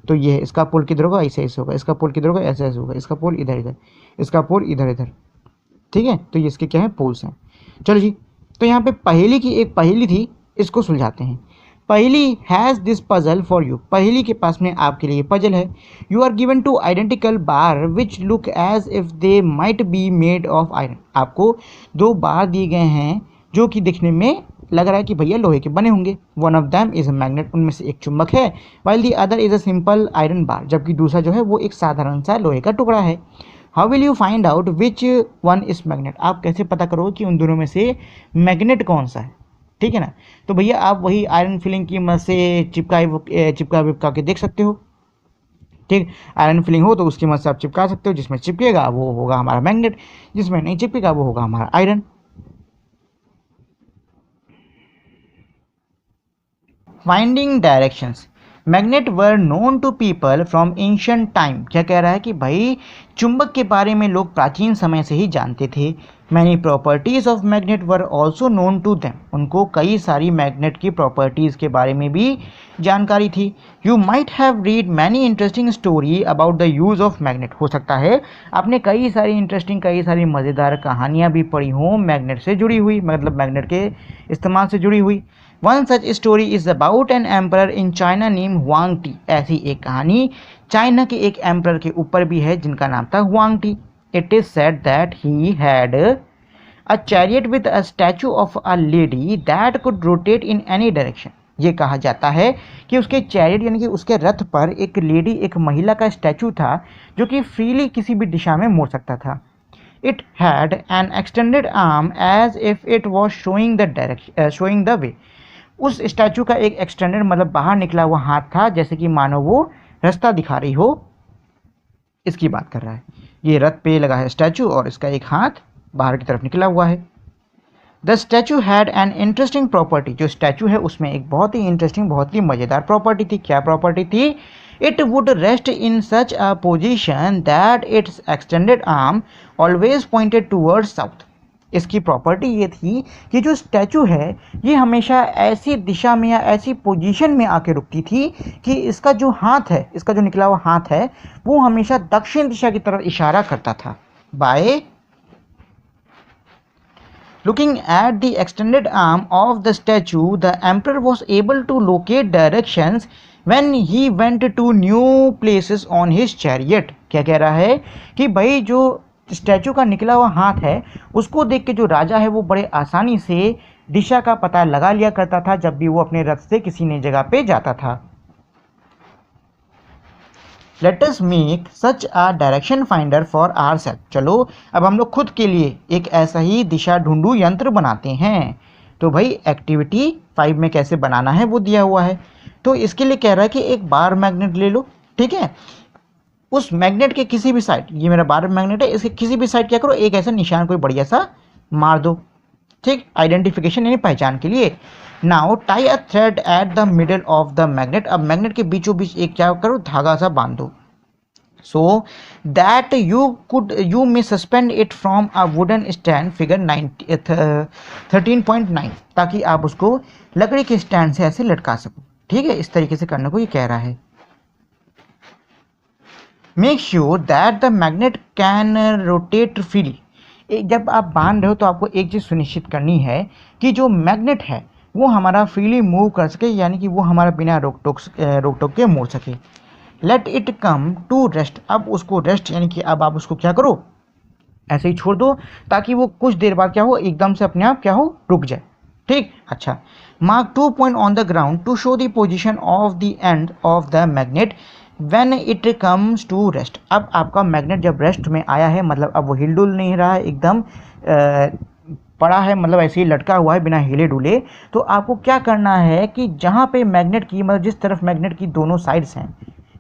तो ये है, इसका पोल किधर होगा, ऐसे ऐसे होगा, इसका पोल किधर होगा, ऐसे ऐसे होगा, इसका पोल इधर इधर, इसका पोल इधर इधर। ठीक है, तो ये इसके क्या है, पोल्स हैं। चलो जी, तो यहाँ पे पहेली की एक पहेली थी, इसको सुलझाते हैं। Paheli has this puzzle for you. Paheli के पास में आपके लिए पजल है। You are given two identical bar which look as if they might be made of iron. आपको दो बार दिए गए हैं जो कि दिखने में लग रहा है कि भैया लोहे के बने होंगे। One of them is a magnet, उनमें से एक चुंबक है, while the other is a simple iron bar, जबकि दूसरा जो है वो एक साधारण सा लोहे का टुकड़ा है। How will you find out which one is magnet. आप कैसे पता करो कि उन दोनों में से मैग्नेट कौन सा है। ठीक है ना, तो भैया आप वही आयरन फिलिंग की मदद से चिपका विपका के देख सकते हो। ठीक, आयरन फिलिंग हो तो उसकी मदद से आप चिपका सकते हो, जिसमें चिपकेगा वो होगा हमारा मैग्नेट, जिसमें नहीं चिपकेगा वो होगा हमारा iron. Finding directions. Magnet were known to people from ancient time. क्या कह रहा है कि भाई चुंबक के बारे में लोग प्राचीन समय से ही जानते थे। Many properties of magnet were also known to them. उनको कई सारी मैग्नेट की प्रॉपर्टीज के बारे में भी जानकारी थी। You might have read many interesting story about the use of magnet. हो सकता है आपने कई सारी मज़ेदार कहानियाँ भी पढ़ी हों मैग्नेट से जुड़ी हुई, मतलब मैग्नेट के इस्तेमाल से जुड़ी हुई। One such story is about an emperor in China name Huang T. ऐसी एक कहानी चाइना के एक एम्पर के ऊपर भी है जिनका नाम था Huang T. It is said that he had a chariot with a statue of a lady that could rotate in any direction. ये कहा जाता है कि उसके चैरियट यानी कि उसके रथ पर एक लेडी, एक महिला का स्टैचू था जो कि फ्रीली किसी भी दिशा में मुड़ सकता था। It had an extended arm as if it was showing the way. उस स्टैचू का एक एक्सटेंडेड मतलब बाहर निकला हुआ हाथ था, जैसे कि मानो वो रास्ता दिखा रही हो। इसकी बात कर रहा है, ये रथ पे लगा है स्टैचू और इसका एक हाथ बाहर की तरफ निकला हुआ है। The statue had an interesting property. जो स्टैचू है उसमें एक बहुत ही इंटरेस्टिंग, बहुत ही मज़ेदार प्रॉपर्टी थी। क्या प्रॉपर्टी थी? It would rest in such a position that it's extended arm always pointed towards south. इसकी प्रॉपर्टी ये थी कि जो स्टैचू है ये हमेशा ऐसी दिशा में या ऐसी पोजीशन में आके रुकती थी कि इसका जो हाथ है, इसका जो निकला हुआ हाथ है, वो हमेशा दक्षिण दिशा की तरफ इशारा करता था। By looking at the extended arm of the statue the emperor was able to locate directions when he went to new places on his chariot. क्या कह रहा है कि भाई जो स्टैचू का निकला हुआ हाथ है उसको देख के जो राजा है वो बड़े आसानी से दिशा का पता लगा लिया करता था जब भी वो अपने रथ से किसी नई जगह पे जाता था। Let us make such a direction finder for ourselves. चलो अब हम लोग खुद के लिए एक ऐसा ही दिशा ढूंढू यंत्र बनाते हैं। तो भाई एक्टिविटी 5 में कैसे बनाना है वो दिया हुआ है। तो इसके लिए कह रहा है कि एक बार मैग्नेट ले लो। ठीक है, उस मैग्नेट के किसी भी साइड, ये मेरा बार मैग्नेट है, इसके किसी भी साइड क्या करो, एक ऐसा निशान कोई बढ़िया सा मार दो। ठीक, आइडेंटिफिकेशन यानी पहचान के लिए। Now tie a thread at the middle of the magnet. अब मैग्नेट के बीचों बीच एक क्या करो, धागा सा बांध दो, so that you may suspend it from a wooden stand figure 13.9, ताकि आप उसको लकड़ी के स्टैंड से ऐसे लटका सको। ठीक है, इस तरीके से करने को ये कह रहा है। Make sure that the magnet can rotate freely. जब आप बांध रहे हो तो आपको एक चीज़ सुनिश्चित करनी है कि जो मैग्नेट है वो हमारा फ्रीली मूव कर सके, यानी कि वो हमारा बिना रोक टोक के मोड़ सके। Let it come to rest. अब उसको रेस्ट यानी कि अब आप उसको क्या करो, ऐसे ही छोड़ दो ताकि वो कुछ देर बाद क्या हो, एकदम से अपने आप क्या हो, रुक जाए। ठीक, अच्छा। Mark 2 point on the ground to show the position of the end of the magnet when it comes to rest. अब आपका मैग्नेट जब रेस्ट में आया है, मतलब अब वो हिल डुल नहीं रहा है, एकदम पड़ा है, मतलब ऐसे ही लटका हुआ है बिना हिले डुले, तो आपको क्या करना है कि जहाँ पे मैग्नेट की, मतलब जिस तरफ मैग्नेट की दोनों साइड्स हैं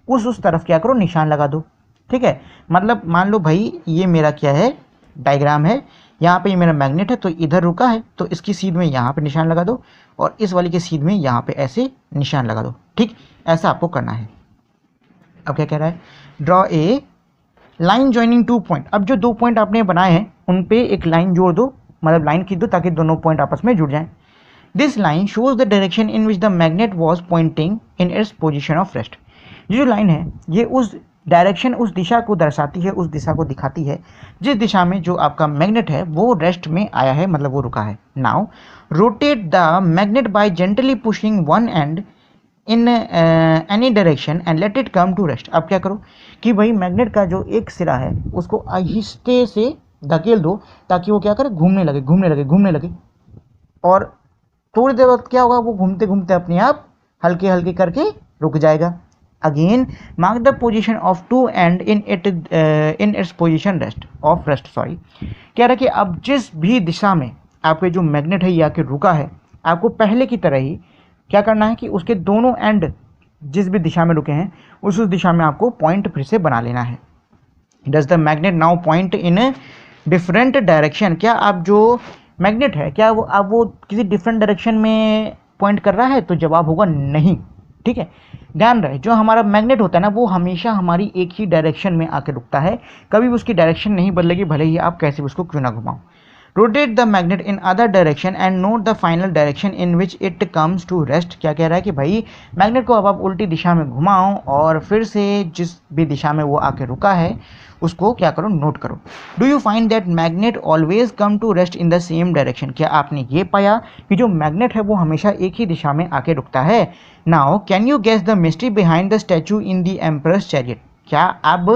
उस तरफ क्या करो, निशान लगा दो। ठीक है, मतलब मान लो भाई ये मेरा क्या है, डायग्राम है, यहाँ पे ये मेरा मैग्नेट है तो इधर रुका है, तो इसकी सीध में यहाँ पे निशान लगा दो और इस वाली की सीध में यहाँ पे ऐसे निशान लगा दो। ठीक, ऐसा आपको करना है। अब क्या कह रहा है, draw a line joining 2 point. अब जो 2 पॉइंट आपने बनाए हैं उन पे एक लाइन जोड़ दो, मतलब लाइन खींच दो ताकि दोनों पॉइंट आपस में जुड़ जाएं। This line shows the direction in which the magnet was pointing in its position of rest. ये जो लाइन है ये उस डायरेक्शन, उस दिशा को दर्शाती है, उस दिशा को दिखाती है जिस दिशा में जो आपका मैग्नेट है वो रेस्ट में आया है, मतलब वो रुका है। Now rotate the magnet by gently pushing one end in any direction and let it come to rest. अब क्या करो कि भाई मैग्नेट का जो एक सिरा है उसको आहिस्ते से धकेल दो ताकि वो क्या करे, घूमने लगे घूमने लगे घूमने लगे, और थोड़ी देर बाद क्या होगा, वो घूमते घूमते अपने आप हल्के हल्के करके रुक जाएगा। Again mark the position of two end in its position rest of rest, sorry. कह रहा है कि अब जिस भी दिशा में आपके जो मैग्नेट है ये आके रुका है, आपको पहले की तरह ही क्या करना है कि उसके दोनों एंड जिस भी दिशा में रुके हैं उस दिशा में आपको पॉइंट फिर से बना लेना है। Does the magnet now point in a different direction. क्या आप जो मैग्नेट है क्या वो अब वो किसी डिफरेंट डायरेक्शन में पॉइंट कर रहा है, तो जवाब होगा नहीं। ठीक है, ध्यान रहे जो हमारा मैग्नेट होता है ना वो हमेशा हमारी एक ही डायरेक्शन में आके रुकता है, कभी भी उसकी डायरेक्शन नहीं बदलेगी, भले ही आप कैसे भी उसको क्यों ना घुमाओ। Rotate the magnet in other direction and note the final direction in which it comes to rest. क्या कह रहा है कि भाई मैग्नेट को अब आप उल्टी दिशा में घुमाओ और फिर से जिस भी दिशा में वो आके रुका है उसको क्या करो, नोट करो। Do you find that magnet always come to rest in the same direction. क्या आपने ये पाया कि जो मैग्नेट है वो हमेशा एक ही दिशा में आके रुकता है। Now can you guess the mystery behind the statue in the emperor's chariot. क्या अब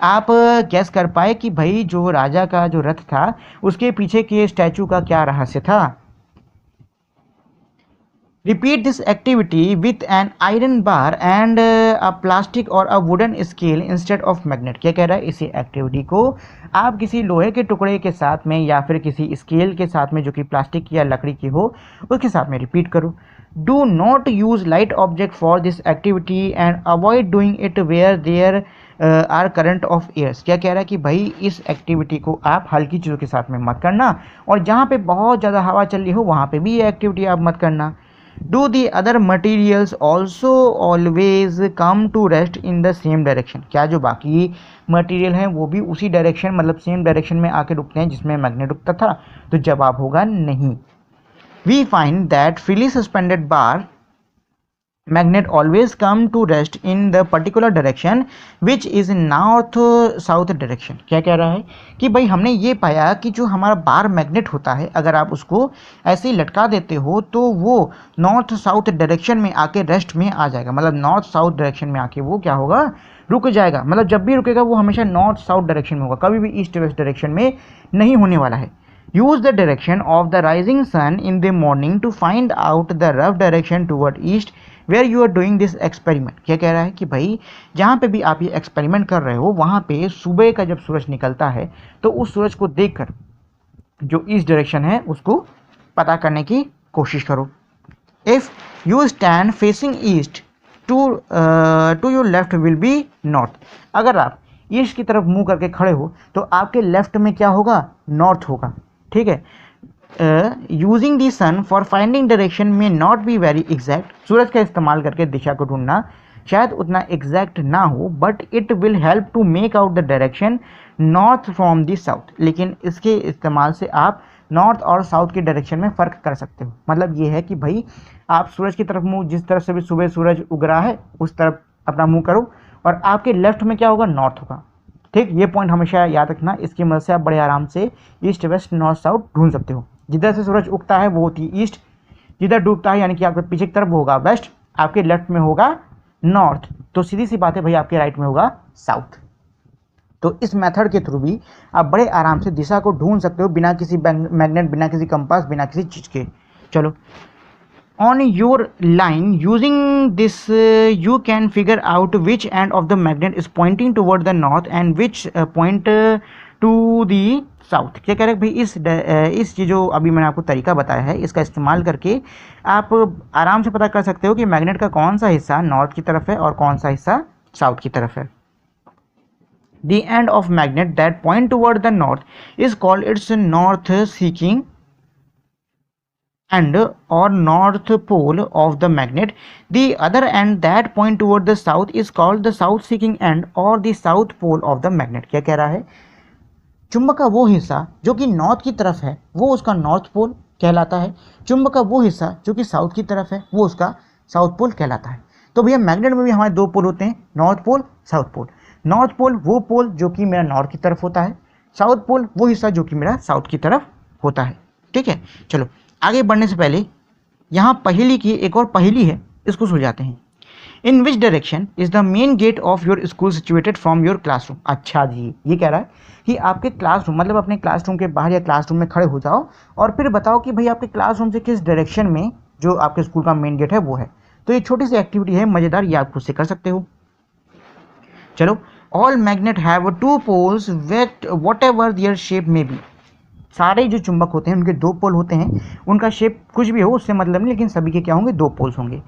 आप गैस कर पाए कि भाई जो राजा का जो रथ था उसके पीछे के स्टैचू का क्या रहस्य था। Repeat this activity with an iron bar and a plastic और a wooden scale instead of magnet. क्या कह रहा है, इसी एक्टिविटी को आप किसी लोहे के टुकड़े के साथ में या फिर किसी स्केल के साथ में जो कि प्लास्टिक की या लकड़ी की हो उसके साथ में रिपीट करो। Do not use light object for this activity and avoid doing it where there are current of airs. क्या कह रहा है कि भाई इस एक्टिविटी को आप हल्की चीज़ों के साथ में मत करना और जहाँ पे बहुत ज़्यादा हवा चल रही हो वहाँ पे भी ये एक्टिविटी आप मत करना। Do the other materials also always come to rest in the same direction. क्या जो बाकी मटीरियल हैं वो भी उसी डायरेक्शन, मतलब सेम डायरेक्शन में आके रुकते हैं जिसमें मैग्नेट रुकता था, तो जवाब होगा नहीं। We find that freely suspended bar magnet always come to rest in the particular direction which is north south direction। क्या कह रहा है कि भाई हमने ये पाया कि जो हमारा बार मैग्नेट होता है अगर आप उसको ऐसे ही लटका देते हो तो वो नॉर्थ साउथ डायरेक्शन में आके रेस्ट में आ जाएगा, मतलब नॉर्थ साउथ डायरेक्शन में आके वो क्या होगा, रुक जाएगा। मतलब जब भी रुकेगा वो हमेशा नॉर्थ साउथ डायरेक्शन में होगा, कभी भी ईस्ट वेस्ट डायरेक्शन में नहीं होने वाला है। Use the direction of the rising sun in the morning to find out the rough direction toward east where you are doing this experiment। क्या कह रहा है कि भाई जहाँ पे भी आप ये एक्सपेरिमेंट कर रहे हो वहाँ पे सुबह का जब सूरज निकलता है तो उस सूरज को देखकर जो ईस्ट डायरेक्शन है उसको पता करने की कोशिश करो। If you stand facing east to your left will be north. अगर आप ईस्ट की तरफ मुंह करके खड़े हो तो आपके लेफ्ट में क्या होगा, नॉर्थ होगा। ठीक है, using the sun for finding direction may not be very exact. सूरज का इस्तेमाल करके दिशा को ढूंढना शायद उतना एग्जैक्ट ना हो, but it will help to make out the direction north from the south. लेकिन इसके इस्तेमाल से आप नॉर्थ और साउथ की डायरेक्शन में फ़र्क कर सकते हो। मतलब ये है कि भाई आप सूरज की तरफ मुँह, जिस तरफ से भी सुबह सूरज उग रहा है उस तरफ अपना मुँह करो और आपके लेफ्ट में क्या होगा, नॉर्थ होगा। ठीक, ये पॉइंट हमेशा याद रखना, इसकी मदद से आप बड़े आराम से ईस्ट वेस्ट नॉर्थ साउथ ढूंढ सकते हो। जिधर से सूरज उगता है वो होती है ईस्ट, जिधर डूबता है यानी कि आपके पीछे की तरफ वो होगा वेस्ट, आपके लेफ्ट में होगा नॉर्थ, तो सीधी सी बात है भाई आपके राइट में होगा साउथ। तो इस मेथड के थ्रू भी आप बड़े आराम से दिशा को ढूंढ सकते हो, बिना किसी मैग्नेट, बिना किसी कंपास, बिना किसी चीज़ के। चलो, on your line using this you can figure out which end of the magnet is pointing toward the north and which point to the south. क्या कह रहे हैं भाई, इस ये जो अभी मैंने आपको तरीका बताया है इसका इस्तेमाल करके आप आराम से पता कर सकते हो कि मैग्नेट का कौन सा हिस्सा नॉर्थ की तरफ है और कौन सा हिस्सा साउथ की तरफ है। The end of magnet that point toward the north is called its north seeking end or north pole of the magnet. The other end that point toward the south is called the south seeking end or the south pole of the magnet। क्या कह रहा है, चुंबक का वो हिस्सा जो कि नॉर्थ की तरफ है वो उसका नॉर्थ पोल कहलाता है, चुंबक का वो हिस्सा जो कि साउथ की तरफ है वो उसका साउथ पोल कहलाता है। तो भैया मैग्नेट में भी हमारे दो पोल होते हैं, north pole, south pole. North pole वो पोल जो कि मेरा नॉर्थ की तरफ होता है, साउथ पोल वो हिस्सा जो कि मेरा साउथ की तरफ होता है। ठीक है, चलो आगे बढ़ने से पहले यहाँ पहेली की एक और पहेली है, इसको सुलझाते हैं। In which direction is the main gate of your school situated from your classroom. अच्छा जी, ये कह रहा है कि आपके क्लासरूम, मतलब अपने क्लासरूम के बाहर या क्लासरूम में खड़े हो जाओ और फिर बताओ कि भाई आपके क्लासरूम से किस डायरेक्शन में जो आपके स्कूल का मेन गेट है वो है। तो ये छोटी सी एक्टिविटी है, मज़ेदार, ये आप खुद से कर सकते हो। चलो, all magnet have two poles whatever their shape may be. सारे जो चुंबक होते हैं उनके दो पोल होते हैं, उनका शेप कुछ भी हो उससे मतलब नहीं, लेकिन सभी के क्या होंगे, दो पोल्स होंगे।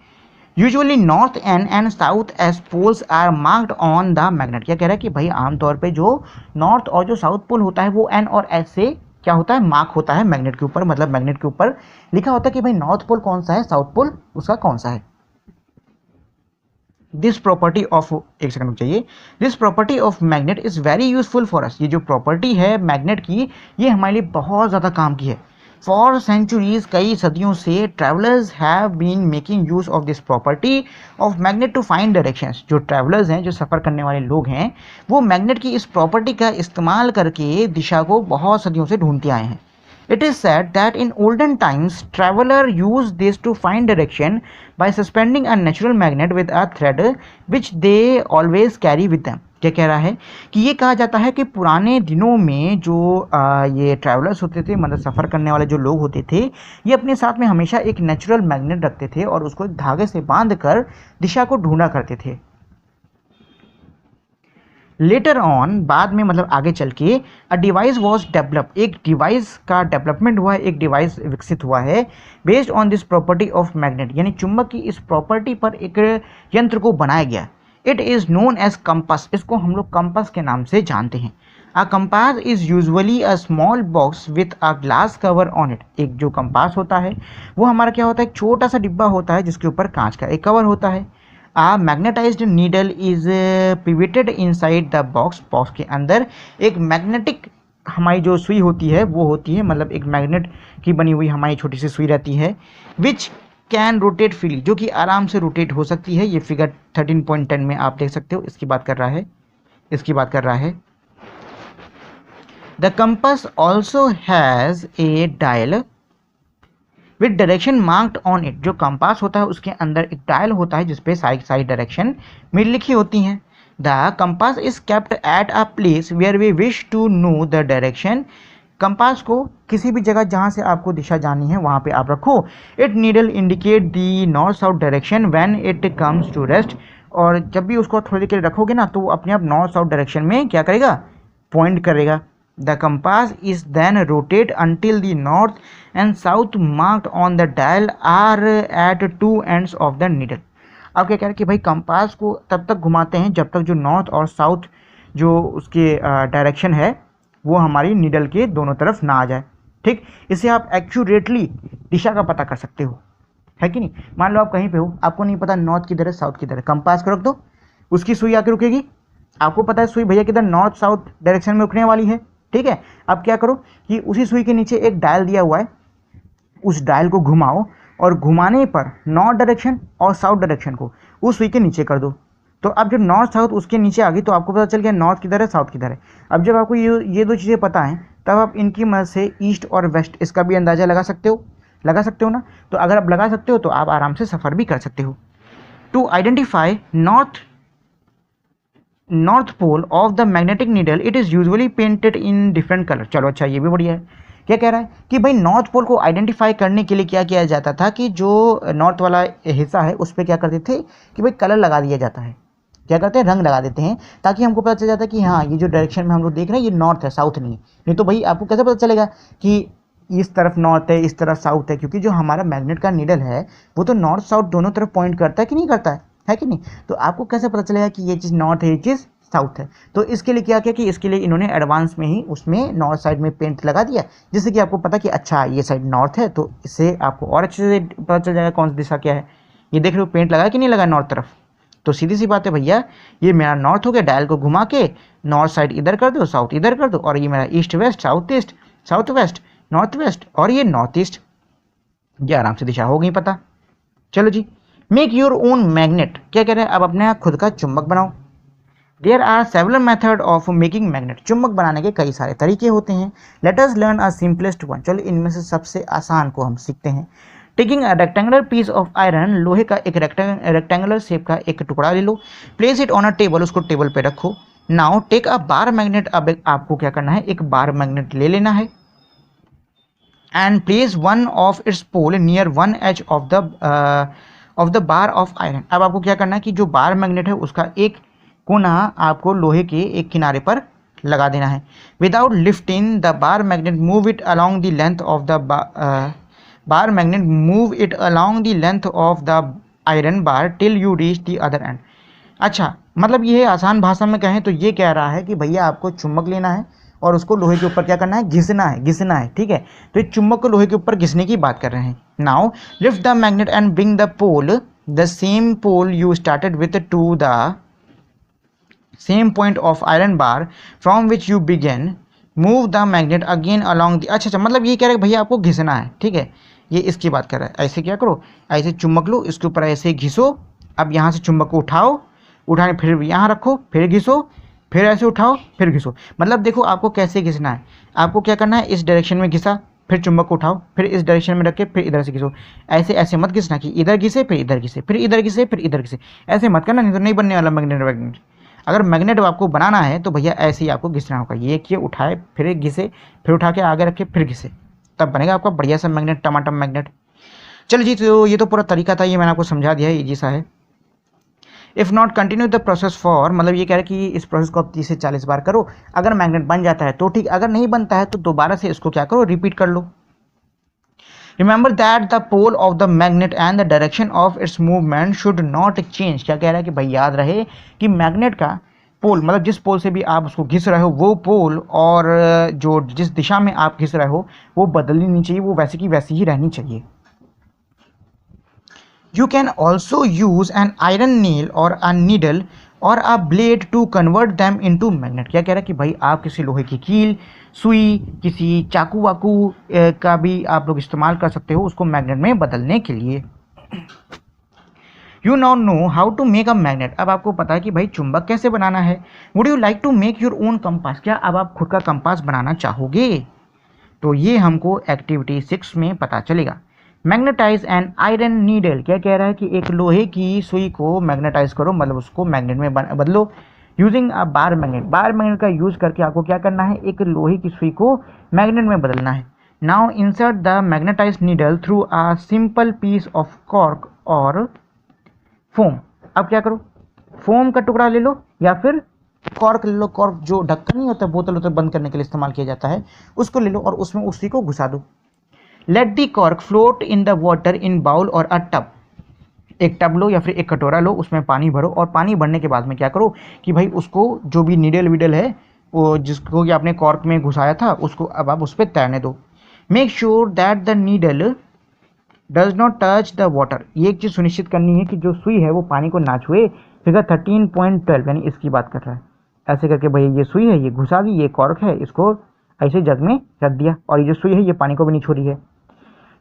Usually north and south S poles are marked on the magnet. क्या कह रहा है कि भाई आमतौर पे जो नॉर्थ और जो साउथ पोल होता है वो एन और एस से क्या होता है, मार्क होता है मैग्नेट के ऊपर, मतलब मैग्नेट के ऊपर लिखा होता है कि भाई नॉर्थ पोल कौन सा है, साउथ पोल उसका कौन सा है। दिस प्रॉपर्टी ऑफ, एक सेकंड चाहिए, this property of magnet is very useful for us. ये जो प्रॉपर्टी है मैग्नेट की ये हमारे लिए बहुत ज़्यादा काम की है। फॉर सेंचुरीज, कई सदियों से travellers have been making use of this property of magnet to find directions. जो ट्रैवलर्स हैं, जो सफ़र करने वाले लोग हैं, वो मैग्नेट की इस प्रॉपर्टी का इस्तेमाल करके दिशा को बहुत सदियों से ढूंढते आए हैं। It is said that in olden times, traveler used this to find direction by suspending a natural magnet with a thread which they always carry with them। क्या कह रहा है कि ये कहा जाता है कि पुराने दिनों में जो ये ट्रैवलर्स होते थे, मतलब सफ़र करने वाले जो लोग होते थे, ये अपने साथ में हमेशा एक नेचुरल मैग्नेट रखते थे और उसको एक धागे से बांध कर दिशा को ढूंढा करते थे। लेटर ऑन, बाद में मतलब आगे चल के, अ डिवाइस वॉज डेवलप, एक डिवाइस का डेवलपमेंट हुआ है, एक डिवाइस विकसित हुआ है based on this property of magnet, यानी चुंबक की इस प्रॉपर्टी पर एक यंत्र को बनाया गया। It is known as compass, इसको हम लोग कंपास के नाम से जानते हैं। A compass is usually a small box with a glass cover on it. एक जो कंपास होता है वो हमारा क्या होता है, एक छोटा सा डिब्बा होता है जिसके ऊपर कांच का एक कवर होता है। A magnetized needle is pivoted inside the box। Box के अंदर एक मैग्नेटिक हमारी जो सुई होती है वो होती है, मतलब एक मैग्नेट की बनी हुई हमारी छोटी सी सुई रहती है, विच कैन रोटेट फ्रीली, जो कि आराम से रोटेट हो सकती है। ये फिगर 13.10 में आप देख सकते हो, इसकी बात कर रहा है। The compass also has a dial with direction marked on it. जो कंपास होता है उसके अंदर एक डायल होता है जिसपे सारी डायरेक्शन में लिखी होती हैं। The compass is kept at a place where we wish to know the direction. Compass को किसी भी जगह जहाँ से आपको दिशा जानी है वहाँ पे आप रखो। It needle indicate the north south direction when it comes to rest. और जब भी उसको थोड़ी देर के लिए रखोगे ना तो वो अपने आप नॉर्थ साउथ डायरेक्शन में क्या करेगा, पॉइंट करेगा। The compass is then rotate until the north and south marked on the dial are at two ends of the needle। अब क्या कह रहे हैं कि भाई कंपास को तब तक घुमाते हैं जब तक जो नॉर्थ और साउथ जो उसके डायरेक्शन है वो हमारी नीडल के दोनों तरफ ना आ जाए। ठीक, इससे आप एक्यूरेटली दिशा का पता कर सकते हो, है कि नहीं। मान लो आप कहीं पे हो, आपको नहीं पता नॉर्थ किधर है साउथ किधर है, कंपास को रख दो, उसकी सुई आके रुकेगी। आपको पता है सुई भैया किधर नॉर्थ साउथ डायरेक्शन में रुकने वाली है। ठीक है, अब क्या करो कि उसी सुई के नीचे एक डायल दिया हुआ है, उस डायल को घुमाओ और घुमाने पर नॉर्थ डायरेक्शन और साउथ डायरेक्शन को उस सुई के नीचे कर दो। तो अब जो नॉर्थ साउथ उसके नीचे आ गई तो आपको पता चल गया नॉर्थ किधर है साउथ किधर है। अब जब आपको ये दो चीज़ें पता हैं तब आप इनकी मदद से ईस्ट और वेस्ट इसका भी अंदाज़ा लगा सकते हो ना। तो अगर आप लगा सकते हो तो आप आराम से सफ़र भी कर सकते हो। To identify north pole of the magnetic needle it is usually painted in different colour. चलो अच्छा, ये भी बढ़िया है। क्या कह रहा है कि भाई नॉर्थ पोल को आइडेंटिफाई करने के लिए क्या किया जाता था कि जो नॉर्थ वाला हिस्सा है उस पर क्या करते थे कि भाई कलर लगा दिया जाता है, क्या करते हैं रंग लगा देते हैं, ताकि हमको पता चल जाता है कि हाँ ये जो डायरेक्शन में हम लोग देख रहे हैं ये नॉर्थ है साउथ नहीं है। नहीं तो भाई आपको कैसे पता चलेगा कि इस तरफ नॉर्थ है इस तरफ साउथ है, क्योंकि जो हमारा मैग्नेट का नीडल है वो तो नॉर्थ साउथ दोनों तरफ पॉइंट करता है कि नहीं करता है कि नहीं। तो आपको कैसे पता चलेगा कि ये चीज़ नॉर्थ है ये चीज़ साउथ है। तो इसके लिए क्या किया कि इसके लिए इन्होंने एडवांस में ही उसमें नॉर्थ साइड में पेंट लगा दिया, जिससे कि आपको पता कि अच्छा ये साइड नॉर्थ है, तो इससे आपको और अच्छे से पता चल जाएगा कौन सी दिशा क्या है। ये देख रहे हो पेंट लगा कि नहीं लगा नॉर्थ तरफ। तो सीधी सी बात है भैया, ये मेरा नॉर्थ हो गया, डायल को घुमा के नॉर्थ साइड इधर कर दो साउथ इधर कर दो, और ये मेरा east west south west north west और ये नॉर्थ ईस्ट। ये आराम से दिशा हो गई पता। चलो जी, मेक योर ओन मैग्नेट। क्या कह रहे हैं अब अपने खुद का चुंबक बनाओ। There are several method of making magnet. चुंबक बनाने के कई सारे तरीके होते हैं। Let us learn a simplest one. चलो इनमें से सबसे आसान को हम सीखते हैं। Taking a rectangular piece of iron, लोहे का एक रेक्टेंगुलर शेप का एक टुकड़ा ले लो। Place it on a table, उसको टेबल पे रखो। Now take a bar magnet. अब आपको क्या करना है, एक बार मैग्नेट ले लेना है and place one of its pole near one edge of the bar of iron. अब आपको क्या करना है कि जो बार मैग्नेट है उसका एक कोना आपको लोहे के एक किनारे पर लगा देना है। Without lifting the bar magnet move it along the length of the bar magnet move it along the length of the iron bar till you reach the other and. अच्छा, मतलब ये आसान भाषा में कहें तो ये कह रहा है कि भैया आपको चुंबक लेना है और उसको लोहे के ऊपर क्या करना है, घिसना है, ठीक है। तो ये चुंबक को लोहे के ऊपर घिसने की बात कर रहे हैं। Now lift the magnet and bring the pole the same pole you started with to the same point of iron bar from which you began. Move the magnet again along the. अच्छा, मतलब ये कह रहा है भैया आपको घिसना है, ठीक है। ये इसकी बात कर रहा है। ऐसे क्या करो, ऐसे चुंबक लो, इसके ऊपर ऐसे घिसो। अब यहाँ से चुंबक को उठाने फिर यहाँ रखो, फिर घिसो, फिर ऐसे उठाओ, फिर घिसो। मतलब देखो आपको कैसे घिसना है। आपको क्या करना है, इस डायरेक्शन में घिसा, फिर चुंबक को उठाओ, फिर इस डायरेक्शन में रख के फिर इधर से घिसो। ऐसे मत घिसना कि इधर घिसे फिर इधर घिसे फिर इधर घिसे फिर इधर घिसे। ऐसे मत करना, नहीं तो नहीं बनने वाला मैग्नेट। अगर मैग्नेट आपको बनाना है तो भैया ऐसे ही आपको घिसना होगा। ये किए, उठाए, फिर घिसे, फिर उठा के आगे रखे, फिर घिसे, तब बनेगा आपका बढ़िया सा मैग्नेट, टमाटम मैग्नेट। चलो जी, तो ये तो पूरा तरीका था, ये मैंने आपको समझा दिया है, ईजी सा है। If not continue the process for, मतलब ये कह रहा है कि इस प्रोसेस को आप 30 से 40 बार करो। अगर मैग्नेट बन जाता है तो ठीक, अगर नहीं बनता है तो दोबारा से इसको क्या करो, रिपीट कर लो। Remember that the pole of the magnet and the direction of its movement should not change. क्या कह रहा है कि भाई याद रहे कि मैग्नेट का पोल, मतलब जिस पोल से भी आप उसको घिस रहे हो वो पोल और जो जिस दिशा में आप घिस रहे हो वो बदलनी नहीं चाहिए, वो वैसे की वैसी ही रहनी चाहिए। You can also use an iron nail or a needle or a blade to convert them into magnet। क्या कह रहा है कि भाई आप किसी लोहे की कील, सुई, किसी चाकू वाकू का भी आप लोग इस्तेमाल कर सकते हो उसको मैग्नेट में बदलने के लिए। You now know how to make a magnet। अब आपको पता है कि भाई चुंबक कैसे बनाना है। Would you like to make your own compass। क्या अब आप खुद का कंपास बनाना चाहोगे? तो ये हमको एक्टिविटी 6 में पता चलेगा। Magnetise and iron needle. क्या कह रहा है कि एक लोहे की सुई को मैग्नेटाइज करो, मतलब उसको मैग्नेट में बदलो। Using a bar magnet. Bar magnet का यूज करके आपको क्या करना है, एक लोहे की सुई को मैग्नेट में बदलना है। Now insert the magnetise needle through a simple piece of cork or foam. अब क्या करो, फोम का टुकड़ा ले लो या फिर कॉर्क ले लो। कॉर्क जो ढक्कन नहीं होता, बोतल होता बंद करने के लिए इस्तेमाल किया जाता है, उसको ले लो और उसमें उसी को घुसा दो। Let the cork float in the water in bowl or a tub. एक टब लो या फिर एक कटोरा लो, उसमें पानी भरो और पानी भरने के बाद में क्या करो कि भाई उसको जो भी नीडल विडल है वो जिसको कि आपने कॉर्क में घुसाया था उसको अब आप उस पर तैरने दो। Make sure that the needle does not touch the water. ये एक चीज़ सुनिश्चित करनी है कि जो सुई है वो पानी को ना छुए। फिगर 13.12 यानी इसकी बात कर रहा है। ऐसे करके भैया ये सुई है, ये घुसा दी, ये कॉर्क है, इसको ऐसे जग में रख दिया और ये जो सुई है ये पानी को भी नहीं छू रही है।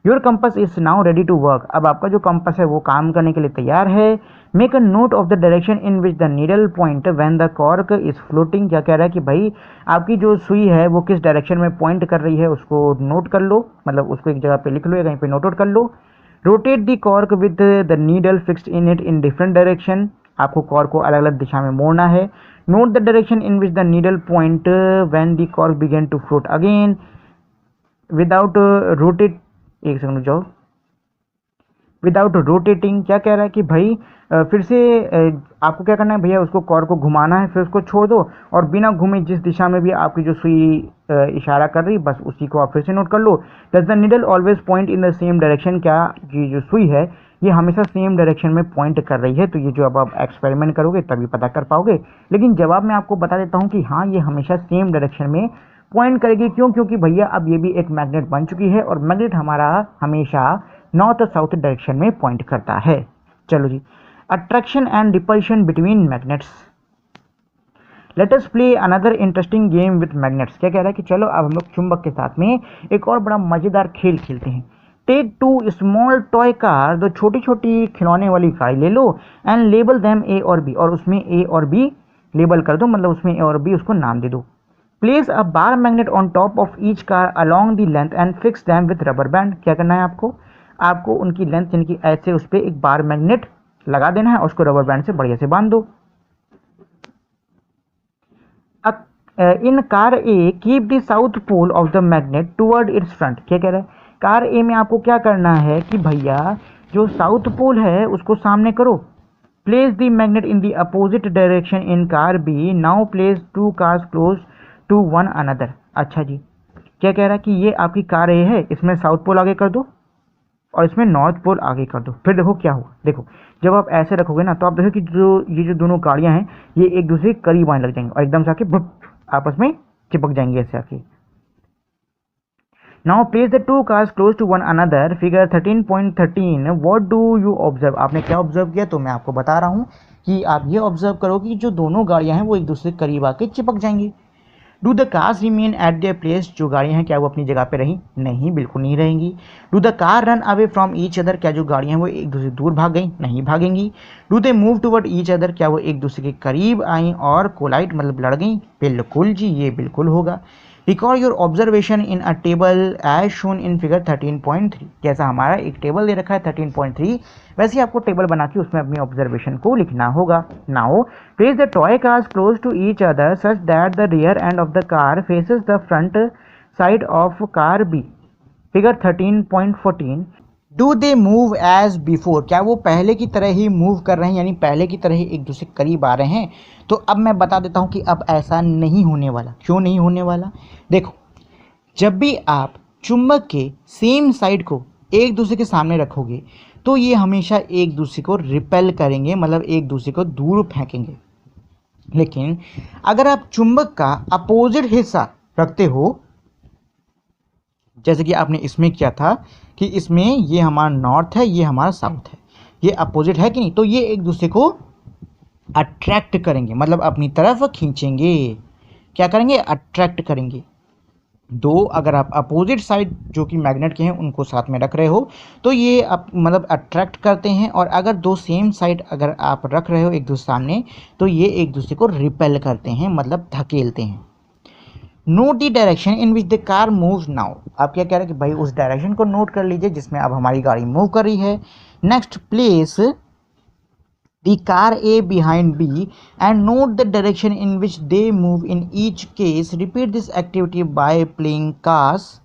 Your compass is now ready to work. अब आपका जो कंपास है वो काम करने के लिए तैयार है। Make a note of the direction in which the needle point when the cork is floating. क्या कह रहा है कि भाई आपकी जो सुई है वो किस डायरेक्शन में पॉइंट कर रही है, उसको नोट कर लो, मतलब उसको एक जगह पे लिख लो या कहीं पे नोट आउट कर लो। Rotate the cork with the needle fixed in it in different direction. आपको कॉर्क को अलग अलग दिशा में मोड़ना है। Note the direction in which the needle point when the cork begin to float again without rotate, एक सेकंड जाओ, विदाउट रोटेटिंग। क्या कह रहा है कि भाई फिर से आपको क्या करना है भैया, उसको कॉर्क को घुमाना है, फिर उसको छोड़ दो और बिना घूमे जिस दिशा में भी आपकी जो सुई इशारा कर रही बस उसी को आप फिर से नोट कर लो। Does the needle always point in the same direction. क्या ये जो सुई है ये हमेशा सेम डायरेक्शन में पॉइंट कर रही है? तो ये जो अब आप एक्सपेरिमेंट करोगे तभी पता कर पाओगे। लेकिन जवाब मैं आपको बता देता हूँ कि हाँ, ये हमेशा सेम डायरेक्शन में पॉइंट करेगी। क्यों? क्योंकि भैया अब ये भी एक मैग्नेट बन चुकी है और मैग्नेट हमारा हमेशा नॉर्थ और साउथ डायरेक्शन में पॉइंट करता है। चलो जी, attraction and repulsion between magnets. Let us play another interesting game with magnets. क्या कह रहा है कि चलो अब हम लोग चुंबक के साथ में एक और बड़ा मजेदार खेल खेलते हैं। टेक 2 स्मॉल टॉय कार, दो छोटी छोटी खिलौने वाली कार ले लो एंड लेबल देम ए और बी, और उसमें ए और बी लेबल कर दो, मतलब उसमें ए और बी उसको नाम दे दो। Place a bar magnet on top of each car along the length and fix them with rubber band. क्या करना है आपको उनकी लेंथ यानी कि ऐसे उस पर एक बार मैग्नेट लगा देना है और उसको रबर बैंड से बढ़िया से बांध दो। In car A keep the south pole of the magnet toward its front. क्या कह रहा है? कार ए में आपको क्या करना है कि भैया जो साउथ पोल है उसको सामने करो। Place the magnet in the opposite direction in car B. Now place 2 cars close to one another. अच्छा जी, क्या कह रहा है कि ये आपकी कार ए है, इसमें साउथ पोल आगे कर दो और इसमें नॉर्थ पोल आगे कर दो। फिर देखो क्या हुआ। देखो जब आप ऐसे रखोगे ना तो आप देखो कि ये जो दोनों गाड़ियां हैं ये एक दूसरे के करीब आने लग जाएंगी और एकदम से आके आपस में चिपक जाएंगे ऐसे आके। Now place the 2 cars close to one another. Figure 13.13 what do you observe. आपने क्या ऑब्जर्व किया? तो मैं आपको बता रहा हूँ कि आप ये ऑब्जर्व करो कि जो दोनों गाड़ियां हैं वो एक दूसरे के करीब आके चिपक जाएंगी। Do the cars remain at their place. जो गाड़ियाँ हैं क्या वो अपनी जगह पे रहीं? नहीं, बिल्कुल नहीं रहेंगी। Do the car run away from each other. क्या जो गाड़ियाँ हैं वो एक दूसरे दूर भाग गई? नहीं भागेंगी। Do they move toward each other. क्या वो एक दूसरे के करीब आई और कोलाइड मतलब लड़ गई? बिल्कुल जी, ये बिल्कुल होगा। Record your observation in a table as shown in figure 13.3। जैसा हमारा एक टेबल दे रखा है 13.3, वैसे ही आपको टेबल बना के उसमें अपनी ऑब्जर्वेशन को लिखना होगा। Now place the toy cars close to each other such that the rear end of the car faces the front side of car B. Figure 13.14 do they move as before. क्या वो पहले की तरह ही move कर रहे हैं, यानी पहले की तरह ही एक दूसरे के करीब आ रहे हैं? तो अब मैं बता देता हूं कि अब ऐसा नहीं होने वाला। क्यों नहीं होने वाला? देखो, जब भी आप चुंबक के सेम साइड को एक दूसरे के सामने रखोगे तो ये हमेशा एक दूसरे को रिपेल करेंगे, मतलब एक दूसरे को दूर फेंकेंगे। लेकिन अगर आप चुंबक का अपोजिट हिस्सा रखते हो, जैसे कि आपने इसमें किया था कि इसमें ये हमारा नॉर्थ है, ये हमारा साउथ है, ये अपोजिट है कि नहीं, तो ये एक दूसरे को अट्रैक्ट करेंगे, मतलब अपनी तरफ खींचेंगे। क्या करेंगे? अट्रैक्ट करेंगे। दो अगर आप अपोजिट साइड जो कि मैग्नेट के हैं उनको साथ में रख रहे हो तो ये मतलब अट्रैक्ट करते हैं, और अगर दो सेम साइड अगर आप रख रहे हो एक दूसरे सामने तो ये एक दूसरे को रिपेल करते हैं, मतलब धकेलते हैं। Note the direction in which the car move now. आप क्या कह रहे हैं कि भाई उस डायरेक्शन को नोट कर लीजिए जिसमें अब हमारी गाड़ी मूव कर रही है। Next place the car A behind B and note the direction in which they move in each case. Repeat this activity by playing cars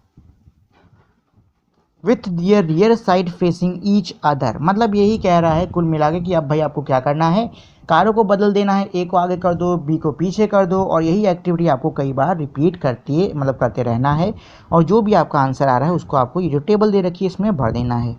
with their rear side facing each other. मतलब यही कह रहा है कुल मिला के कि अब भाई आपको क्या करना है, कारों को बदल देना है, ए को आगे कर दो, बी को पीछे कर दो, और यही एक्टिविटी आपको कई बार रिपीट करते रहना है। और जो भी आपका आंसर आ रहा है उसको आपको ये जो टेबल दे रखी है इसमें भर देना है।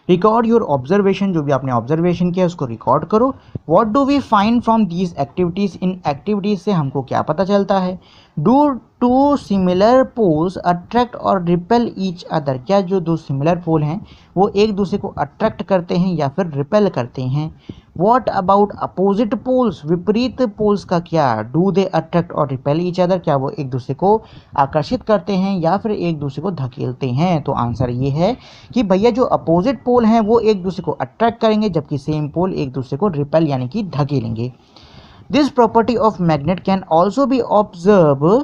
Record your observation. जो भी आपने ऑब्जर्वेशन किया उसको रिकॉर्ड करो। What do we find from these activities. इन एक्टिविटीज़ से हमको क्या पता चलता है? Do two similar poles attract or repel each other. क्या जो दो सिमिलर पोल हैं वो एक दूसरे को अट्रैक्ट करते हैं या फिर रिपेल करते हैं? वॉट अबाउट अपोजिट पोल्स, विपरीत पोल्स का क्या, do they attract or repel each other, क्या वो एक दूसरे को आकर्षित करते हैं या फिर एक दूसरे को धकेलते हैं? तो आंसर ये है कि भैया जो अपोजिट पोल हैं वो एक दूसरे को अट्रैक्ट करेंगे, जबकि सेम पोल एक दूसरे को रिपेल यानी कि धकेलेंगे। This property of magnet can also be observe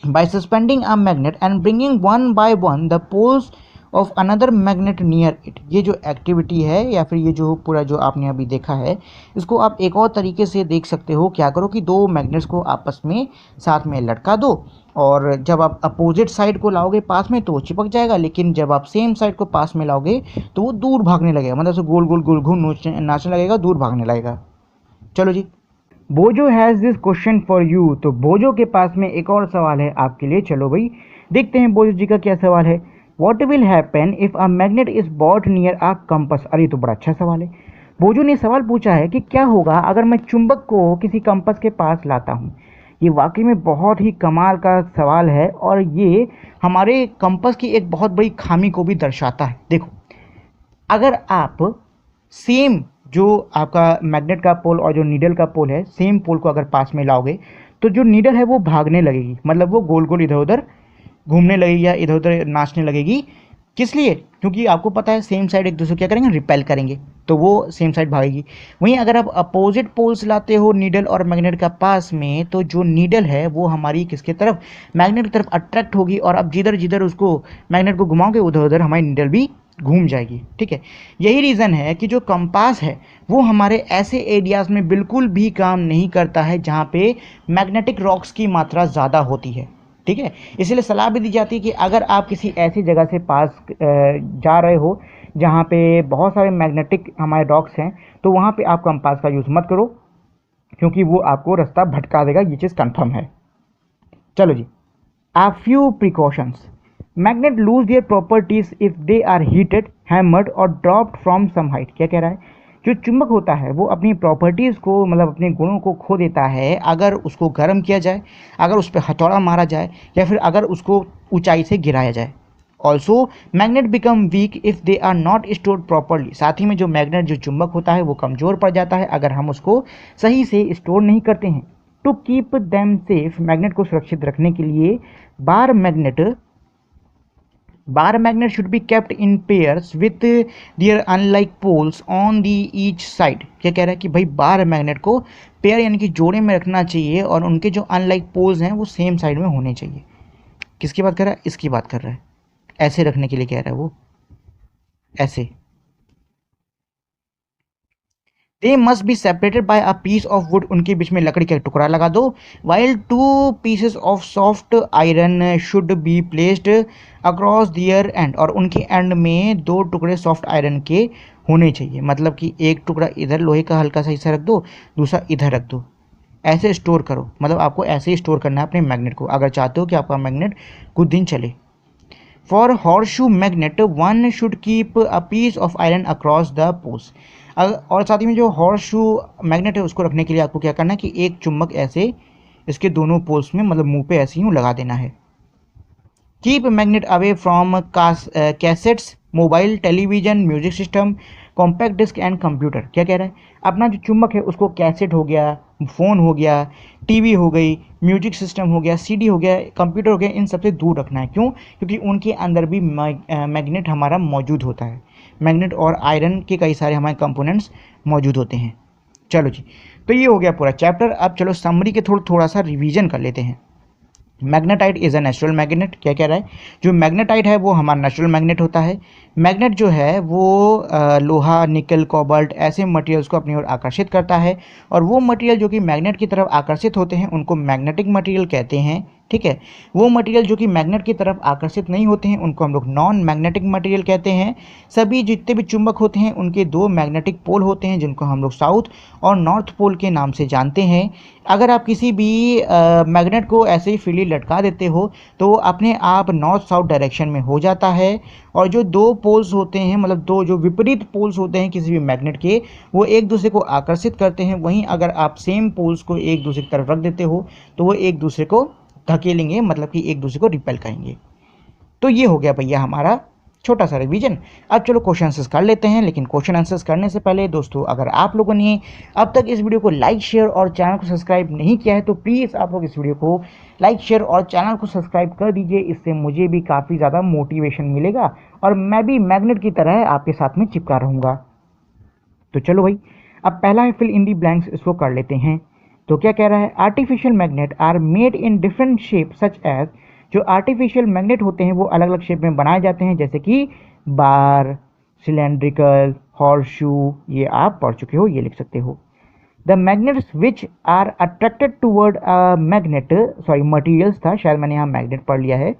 by suspending a magnet and bringing one by one the poles of another magnet near it। ये जो एक्टिविटी है या फिर ये जो पूरा जो आपने अभी देखा है, इसको आप एक और तरीके से देख सकते हो। क्या करो कि दो मैग्नेट्स को आपस में साथ में लटका दो, और जब आप अपोजिट साइड को लाओगे पास में तो वो चिपक जाएगा, लेकिन जब आप सेम साइड को पास में लाओगे तो वो दूर भागने लगेगा, मतलब से गोल गोल गोल घूम नाचने लगेगा, दूर भागने लगेगा। चलो जी, बोजो has this question for you. तो बोजो के पास में एक और सवाल है आपके लिए। चलो भाई देखते हैं बोजो जी का क्या सवाल है। What will happen if a magnet is bought near a compass. अरे तो बड़ा अच्छा सवाल है। बोजो ने सवाल पूछा है कि क्या होगा अगर मैं चुंबक को किसी कंपस के पास लाता हूँ। ये वाकई में बहुत ही कमाल का सवाल है और ये हमारे कंपस की एक बहुत बड़ी खामी को भी दर्शाता है। देखो, अगर आप सेम जो आपका मैग्नेट का पोल और जो नीडल का पोल है, सेम पोल को अगर पास में लाओगे तो जो नीडल है वो भागने लगेगी, मतलब वो गोल गोल इधर उधर घूमने लगेगी या इधर उधर नाचने लगेगी। किस लिए? क्योंकि आपको पता है सेम साइड एक दूसरे क्या करेंगे, रिपेल करेंगे, तो वो सेम साइड भागेगी। वहीं अगर आप अपोजिट पोल्स लाते हो नीडल और मैग्नेट का पास में, तो जो नीडल है वो हमारी किसके तरफ, मैग्नेट की तरफ अट्रैक्ट होगी, और अब जिधर जिधर उसको मैग्नेट को घुमाओगे उधर उधर हमारी नीडल भी घूम जाएगी। ठीक है, यही रीज़न है कि जो कंपास है वो हमारे ऐसे एरियाज में बिल्कुल भी काम नहीं करता है जहाँ पे मैग्नेटिक रॉक्स की मात्रा ज़्यादा होती है। ठीक है, इसलिए सलाह भी दी जाती है कि अगर आप किसी ऐसी जगह से पास जा रहे हो जहाँ पे बहुत सारे मैग्नेटिक हमारे रॉक्स हैं, तो वहाँ पे आप कंपास का यूज़ मत करो, क्योंकि वो आपको रास्ता भटका देगा, ये चीज़ कंफर्म है। चलो जी, a few precautions। Magnet lose their properties if they are heated, hammered or dropped from some height. क्या कह रहा है? जो चुंबक होता है वो अपनी प्रॉपर्टीज़ को, मतलब अपने गुणों को खो देता है अगर उसको गर्म किया जाए, अगर उस पर हथौड़ा मारा जाए, या फिर अगर उसको ऊंचाई से गिराया जाए। Also magnet become weak if they are not stored properly. साथ ही में जो मैग्नेट, जो चुंबक होता है वो कमज़ोर पड़ जाता है अगर हम उसको सही से स्टोर नहीं करते हैं। To keep them safe, magnet को सुरक्षित रखने के लिए bar magnet should be kept in pairs with their unlike poles on the each side. क्या कह रहा है कि भाई बार मैग्नेट को पेयर यानी कि जोड़े में रखना चाहिए, और उनके जो अनलाइक पोल्स हैं वो सेम साइड में होने चाहिए। किसकी बात कर रहा है? इसकी बात कर रहा है। ऐसे रखने के लिए कह रहा है वो, ऐसे। They must be separated by a piece of wood, उनके बीच में लकड़ी का टुकड़ा लगा दो। While two pieces of soft iron should be placed across their end, और उनके एंड में दो टुकड़े सॉफ्ट आयरन के होने चाहिए। मतलब कि एक टुकड़ा इधर लोहे का हल्का सा हिस्सा रख दो, दूसरा इधर रख दो, ऐसे स्टोर करो। मतलब आपको ऐसे ही स्टोर करना है अपने मैग्नेट को, अगर चाहते हो कि आपका मैग्नेट कुछ दिन चले। For horseshoe magnet one should keep a piece of iron across the poles. और साथ ही में जो हॉर्स शू मैग्नेट है उसको रखने के लिए आपको क्या करना है कि एक चुम्बक ऐसे इसके दोनों पोल्स में, मतलब मुंह पे ऐसे ही लगा देना है। Keep magnet away from cassettes, mobile, television, music system, compact disc and computer. क्या कह रहा है? अपना जो चुम्बक है उसको कैसेट हो गया, फ़ोन हो गया, टीवी हो गई, म्यूजिक सिस्टम हो गया, सीडी हो गया, कंप्यूटर हो गया, इन सबसे दूर रखना है। क्यों? क्योंकि उनके अंदर भी मैग्नेट हमारा मौजूद होता है। मैग्नेट और आयरन के कई सारे हमारे कंपोनेंट्स मौजूद होते हैं। चलो जी, तो ये हो गया पूरा चैप्टर। अब चलो समरी के थोड़ा सा रिवीजन कर लेते हैं। Magnetite is a natural magnet. क्या कह रहा है? जो मैग्नेटाइट है वो हमारा नेचुरल मैग्नेट होता है। मैग्नेट जो है वो लोहा, निकल, कोबाल्ट ऐसे मटेरियल्स को अपनी ओर आकर्षित करता है, और वो मटेरियल जो कि मैग्नेट की तरफ आकर्षित होते हैं उनको मैग्नेटिक मटेरियल कहते हैं। ठीक है, वो मटेरियल जो कि मैग्नेट की तरफ आकर्षित नहीं होते हैं उनको हम लोग नॉन मैग्नेटिक मटेरियल कहते हैं। सभी जितने भी चुंबक होते हैं उनके दो मैग्नेटिक पोल होते हैं जिनको हम लोग साउथ और नॉर्थ पोल के नाम से जानते हैं। अगर आप किसी भी मैग्नेट को ऐसे ही फ्रीली लटका देते हो तो वो अपने आप नॉर्थ साउथ डायरेक्शन में हो जाता है, और जो दो पोल्स होते हैं, मतलब दो जो विपरीत पोल्स होते हैं किसी भी मैग्नेट के, वो एक दूसरे को आकर्षित करते हैं। वहीं अगर आप सेम पोल्स को एक दूसरे की तरफ रख देते हो तो वो एक दूसरे को धकेलेंगे, मतलब कि एक दूसरे को रिपेल करेंगे। तो ये हो गया भैया हमारा छोटा सा रिवीजन। अब चलो क्वेश्चन आंसर्स कर लेते हैं, लेकिन क्वेश्चन आंसर्स करने से पहले दोस्तों अगर आप लोगों ने अब तक इस वीडियो को लाइक शेयर और चैनल को सब्सक्राइब नहीं किया है तो प्लीज़ आप लोग इस वीडियो को लाइक शेयर और चैनल को सब्सक्राइब कर दीजिए। इससे मुझे भी काफ़ी ज़्यादा मोटिवेशन मिलेगा और मैं भी मैग्नेट की तरह आपके साथ में चिपका रहूँगा। तो चलो भाई, अब पहला है फिल इन दी ब्लैंक्स, इसको कर लेते हैं। तो क्या कह रहा है, artificial magnet are made in different shape such as, जो आर्टिफिशियल मैग्नेट होते हैं वो अलग अलग शेप में बनाए जाते हैं, जैसे कि बार, सिलेंड्रिकल, हॉर्स शू, ये आप पढ़ चुके हो, ये लिख सकते हो। The magnets which are attracted toward a magnet, sorry materials था, शायद मैंने यहाँ मैग्नेट पढ़ लिया है।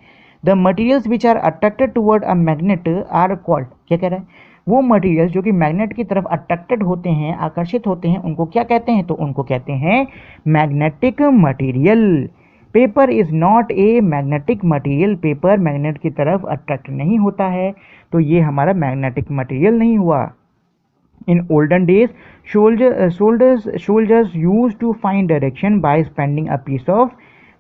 The materials which are attracted toward a magnet are called, क्या कह रहा है, वो मटेरियल्स जो कि मैग्नेट की तरफ अट्रैक्टेड होते हैं, आकर्षित होते हैं, उनको क्या कहते हैं, तो उनको कहते हैं magnetic material. Paper is not a magnetic material, paper magnet की तरफ अट्रैक्ट नहीं होता है, तो ये हमारा मैग्नेटिक मटेरियल नहीं हुआ। In olden days soldiers use to find direction by spending a piece of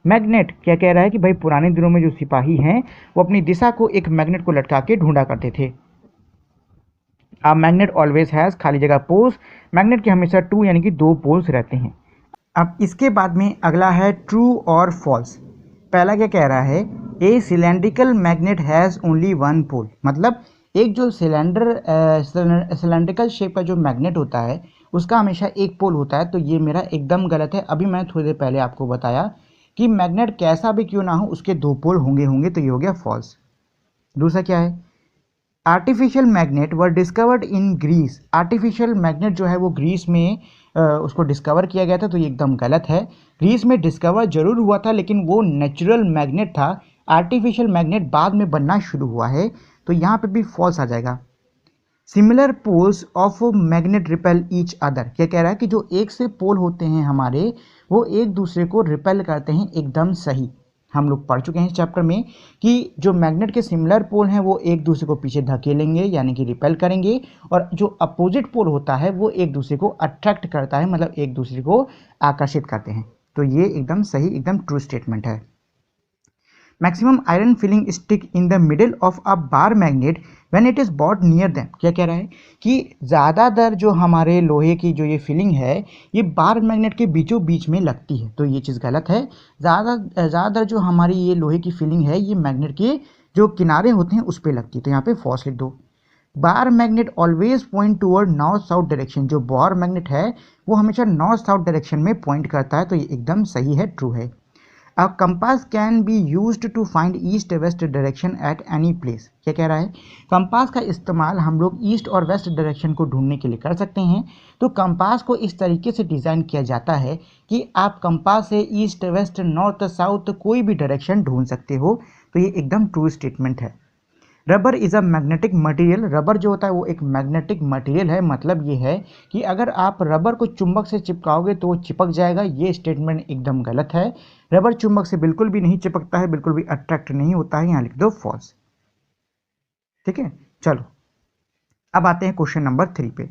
magnet, क्या कह रहा है कि भाई पुराने दिनों में जो सिपाही हैं वो अपनी दिशा को एक मैग्नेट को लटका के ढूंढा करते थे। अब मैग्नेट ऑलवेज हैज़, खाली जगह पोल्स, मैग्नेट के हमेशा टू यानी कि दो पोल्स रहते हैं। अब इसके बाद में अगला है ट्रू और फॉल्स। पहला क्या कह रहा है, a cylindrical magnet has only one pole, मतलब एक जो सिलेंड्रिकल शेप का जो मैग्नेट होता है उसका हमेशा एक पोल होता है, तो ये मेरा एकदम गलत है। अभी मैं थोड़ी देर पहले आपको बताया कि मैग्नेट कैसा भी क्यों ना हो उसके दो पोल होंगे, तो ये हो गया फॉल्स। दूसरा क्या है, artificial magnet were discovered in Greece, artificial magnet जो है वो ग्रीस में उसको डिस्कवर किया गया था, तो ये एकदम गलत है। ग्रीस में डिस्कवर जरूर हुआ था लेकिन वो नेचुरल मैग्नेट था, आर्टिफिशियल मैग्नेट बाद में बनना शुरू हुआ है, तो यहाँ पे भी फॉल्स आ जाएगा। Similar poles of magnet repel each other, क्या कह रहा है कि जो एक से पोल होते हैं हमारे वो एक दूसरे को रिपेल करते हैं, एकदम सही। हम लोग पढ़ चुके हैं इस चैप्टर में कि जो मैग्नेट के सिमिलर पोल हैं वो एक दूसरे को पीछे धकेलेंगे यानी कि रिपेल करेंगे, और जो अपोजिट पोल होता है वो एक दूसरे को अट्रैक्ट करता है, मतलब एक दूसरे को आकर्षित करते हैं। तो ये एकदम सही, एकदम ट्रू स्टेटमेंट है। Maximum iron filing stick in the middle of a bar magnet when it is bought near them, क्या कह रहा है कि ज़्यादातर जो हमारे लोहे की जो ये फिलिंग है ये बार मैग्नेट के बीचों बीच में लगती है, तो ये चीज़ गलत है। ज़्यादातर जो हमारी ये लोहे की फिलिंग है ये मैग्नेट के जो किनारे होते हैं उस पर लगती है, तो यहाँ पे फॉल्स लिख दो। Bar magnet always point toward north south direction, जो बार मैग्नेट है वो हमेशा नॉर्थ साउथ डायरेक्शन में पॉइंट करता है, तो ये एकदम सही है, ट्रू है। A compass can be used to find east west direction at any place, क्या कह रहा है, कंपास का इस्तेमाल हम लोग ईस्ट और वेस्ट डायरेक्शन को ढूंढने के लिए कर सकते हैं। तो कंपास को इस तरीके से डिज़ाइन किया जाता है कि आप कंपास से ईस्ट वेस्ट नॉर्थ साउथ कोई भी डायरेक्शन ढूंढ सकते हो, तो ये एकदम ट्रू स्टेटमेंट है। Rubber is a magnetic material, rubber जो होता है वो एक मैग्नेटिक मटेरियल है, मतलब ये है कि अगर आप रबर को चुंबक से चिपकाओगे तो वो चिपक जाएगा, ये स्टेटमेंट एकदम गलत है। रबर चुंबक से बिल्कुल भी नहीं चिपकता है, बिल्कुल भी अट्रैक्ट नहीं होता है, यहाँ लिख दो फॉल्स। ठीक है, चलो अब आते हैं क्वेश्चन नंबर 3 पे।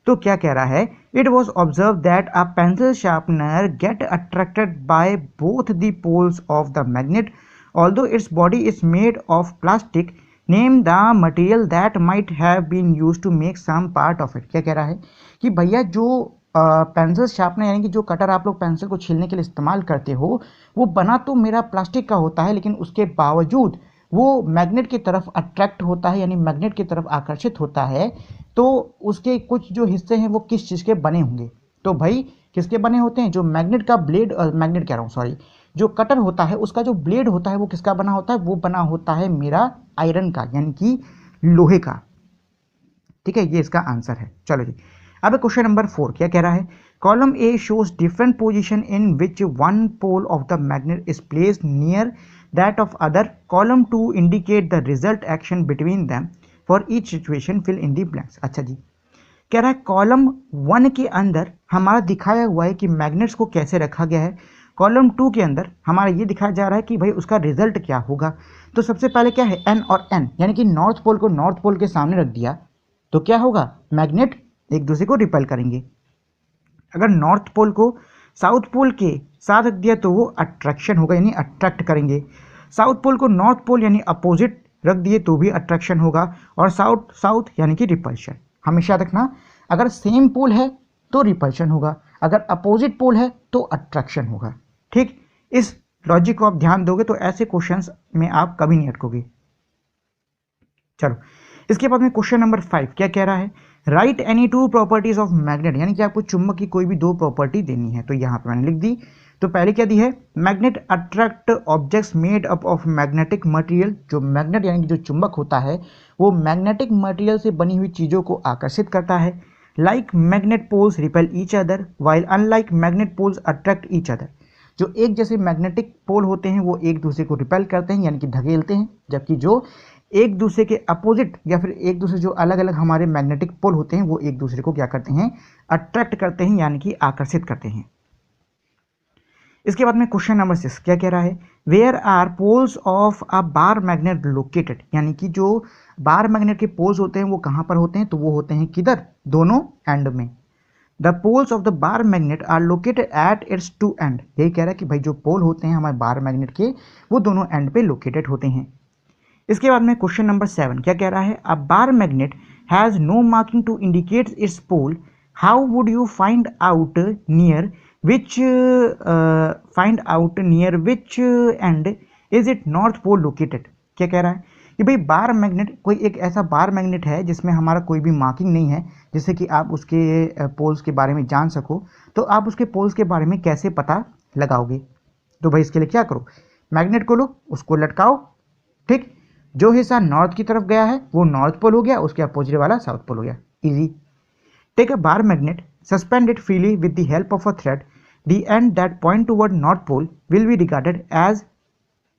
तो क्या कह रहा है, it was observe that a pencil sharpener get attracted by both the poles of the magnet although its body is made of plastic, name the material that might have been use to make some part of it. क्या कह रहा है कि भैया जो pencil sharpener यानी कि जो कटर आप लोग पेंसिल को छीलने के लिए इस्तेमाल करते हो वो बना तो मेरा प्लास्टिक का होता है, लेकिन उसके बावजूद वो मैग्नेट की तरफ अट्रैक्ट होता है यानी मैग्नेट की तरफ आकर्षित होता है, तो उसके कुछ जो हिस्से हैं वो किस चीज़ के बने होंगे, तो भाई किसके बने होते हैं, जो मैग्नेट का ब्लेड, मैग्नेट कह रहा हूँ सॉरी, जो कटर होता है उसका जो ब्लेड होता है वो किसका बना होता है, वो बना होता है मेरा आयरन का यानी कि लोहे का। ठीक है, ये इसका आंसर है। चलो जी, अब क्वेश्चन नंबर 4 क्या कह रहा है, column A shows different position in which one pole of the magnet is placed near that of other, column 2 indicate the result action between them for each situation, fill in the blanks. अच्छा जी, कह रहा है column 1 के अंदर हमारा दिखाया हुआ है कि मैग्नेट्स को कैसे रखा गया है, कॉलम 2 के अंदर हमारा ये दिखाया जा रहा है कि भाई उसका रिजल्ट क्या होगा। तो सबसे पहले क्या है, एन और एन यानी कि नॉर्थ पोल को नॉर्थ पोल के सामने रख दिया तो क्या होगा, मैग्नेट एक दूसरे को रिपेल करेंगे। अगर नॉर्थ पोल को साउथ पोल के साथ रख दिया तो वो अट्रैक्शन होगा यानी अट्रैक्ट करेंगे। साउथ पोल को नॉर्थ पोल यानी अपोजिट रख दिए तो भी अट्रैक्शन होगा, और साउथ साउथ यानी कि रिपल्शन। हमेशा याद रखना, अगर सेम पोल है तो रिपल्शन होगा, अगर अपोजिट पोल है तो अट्रैक्शन होगा। ठीक, इस लॉजिक को आप ध्यान दोगे तो ऐसे क्वेश्चंस में आप कभी नहीं अटकोगे। चलो, इसके बाद में क्वेश्चन नंबर 5 क्या कह रहा है, right any two properties of magnet, यानी कि आपको चुंबक की कोई भी दो प्रॉपर्टी देनी है। तो यहाँ पे मैंने लिख दी। तो पहले क्या दी है, magnet attract objects made up of magnetic material. जो मैग्नेट यानी कि जो चुंबक होता है वो मैग्नेटिक मटेरियल से बनी हुई चीज़ों को आकर्षित करता है। Like magnet poles repel each other while unlike magnet poles attract each other. जो एक जैसे मैग्नेटिक पोल होते हैं वो एक दूसरे को रिपेल करते हैं यानी कि धकेलते हैं, जबकि जो एक दूसरे के अपोजिट या फिर एक दूसरे जो अलग अलग हमारे मैग्नेटिक पोल होते हैं वो एक दूसरे को क्या करते हैं, अट्रैक्ट करते हैं यानी कि आकर्षित करते हैं। इसके बाद में क्वेश्चन नंबर 6 क्या कह रहा है, where are poles of a bar magnet located, यानी कि जो बार मैग्नेट के पोल्स होते हैं वो कहाँ पर होते हैं, तो वो होते हैं किधर, दोनों एंड में। The poles of the bar magnet are located at its two end. यही कह रहा है कि भाई जो पोल होते हैं हमारे बार मैग्नेट के वो दोनों एंड पे लोकेटेड होते हैं। इसके बाद में क्वेश्चन नंबर 7 क्या कह रहा है, a bar magnet has no marking to indicate its pole, how would you find out near which end is it north pole located. क्या कह रहा है कि भाई बार मैग्नेट, कोई एक ऐसा बार मैग्नेट है जिसमें हमारा कोई भी मार्किंग नहीं है जिससे कि आप उसके पोल्स के बारे में जान सको, तो आप उसके पोल्स के बारे में कैसे पता लगाओगे। तो भाई इसके लिए क्या करो, मैग्नेट को लो, उसको लटकाओ, ठीक, जो हिस्सा नॉर्थ की तरफ गया है वो नॉर्थ पोल हो गया, उसके अपोजिट वाला साउथ पोल हो गया, easy. Take a bar magnet, suspend it freely with the help of a thread, the end that point toward north pole will be regarded as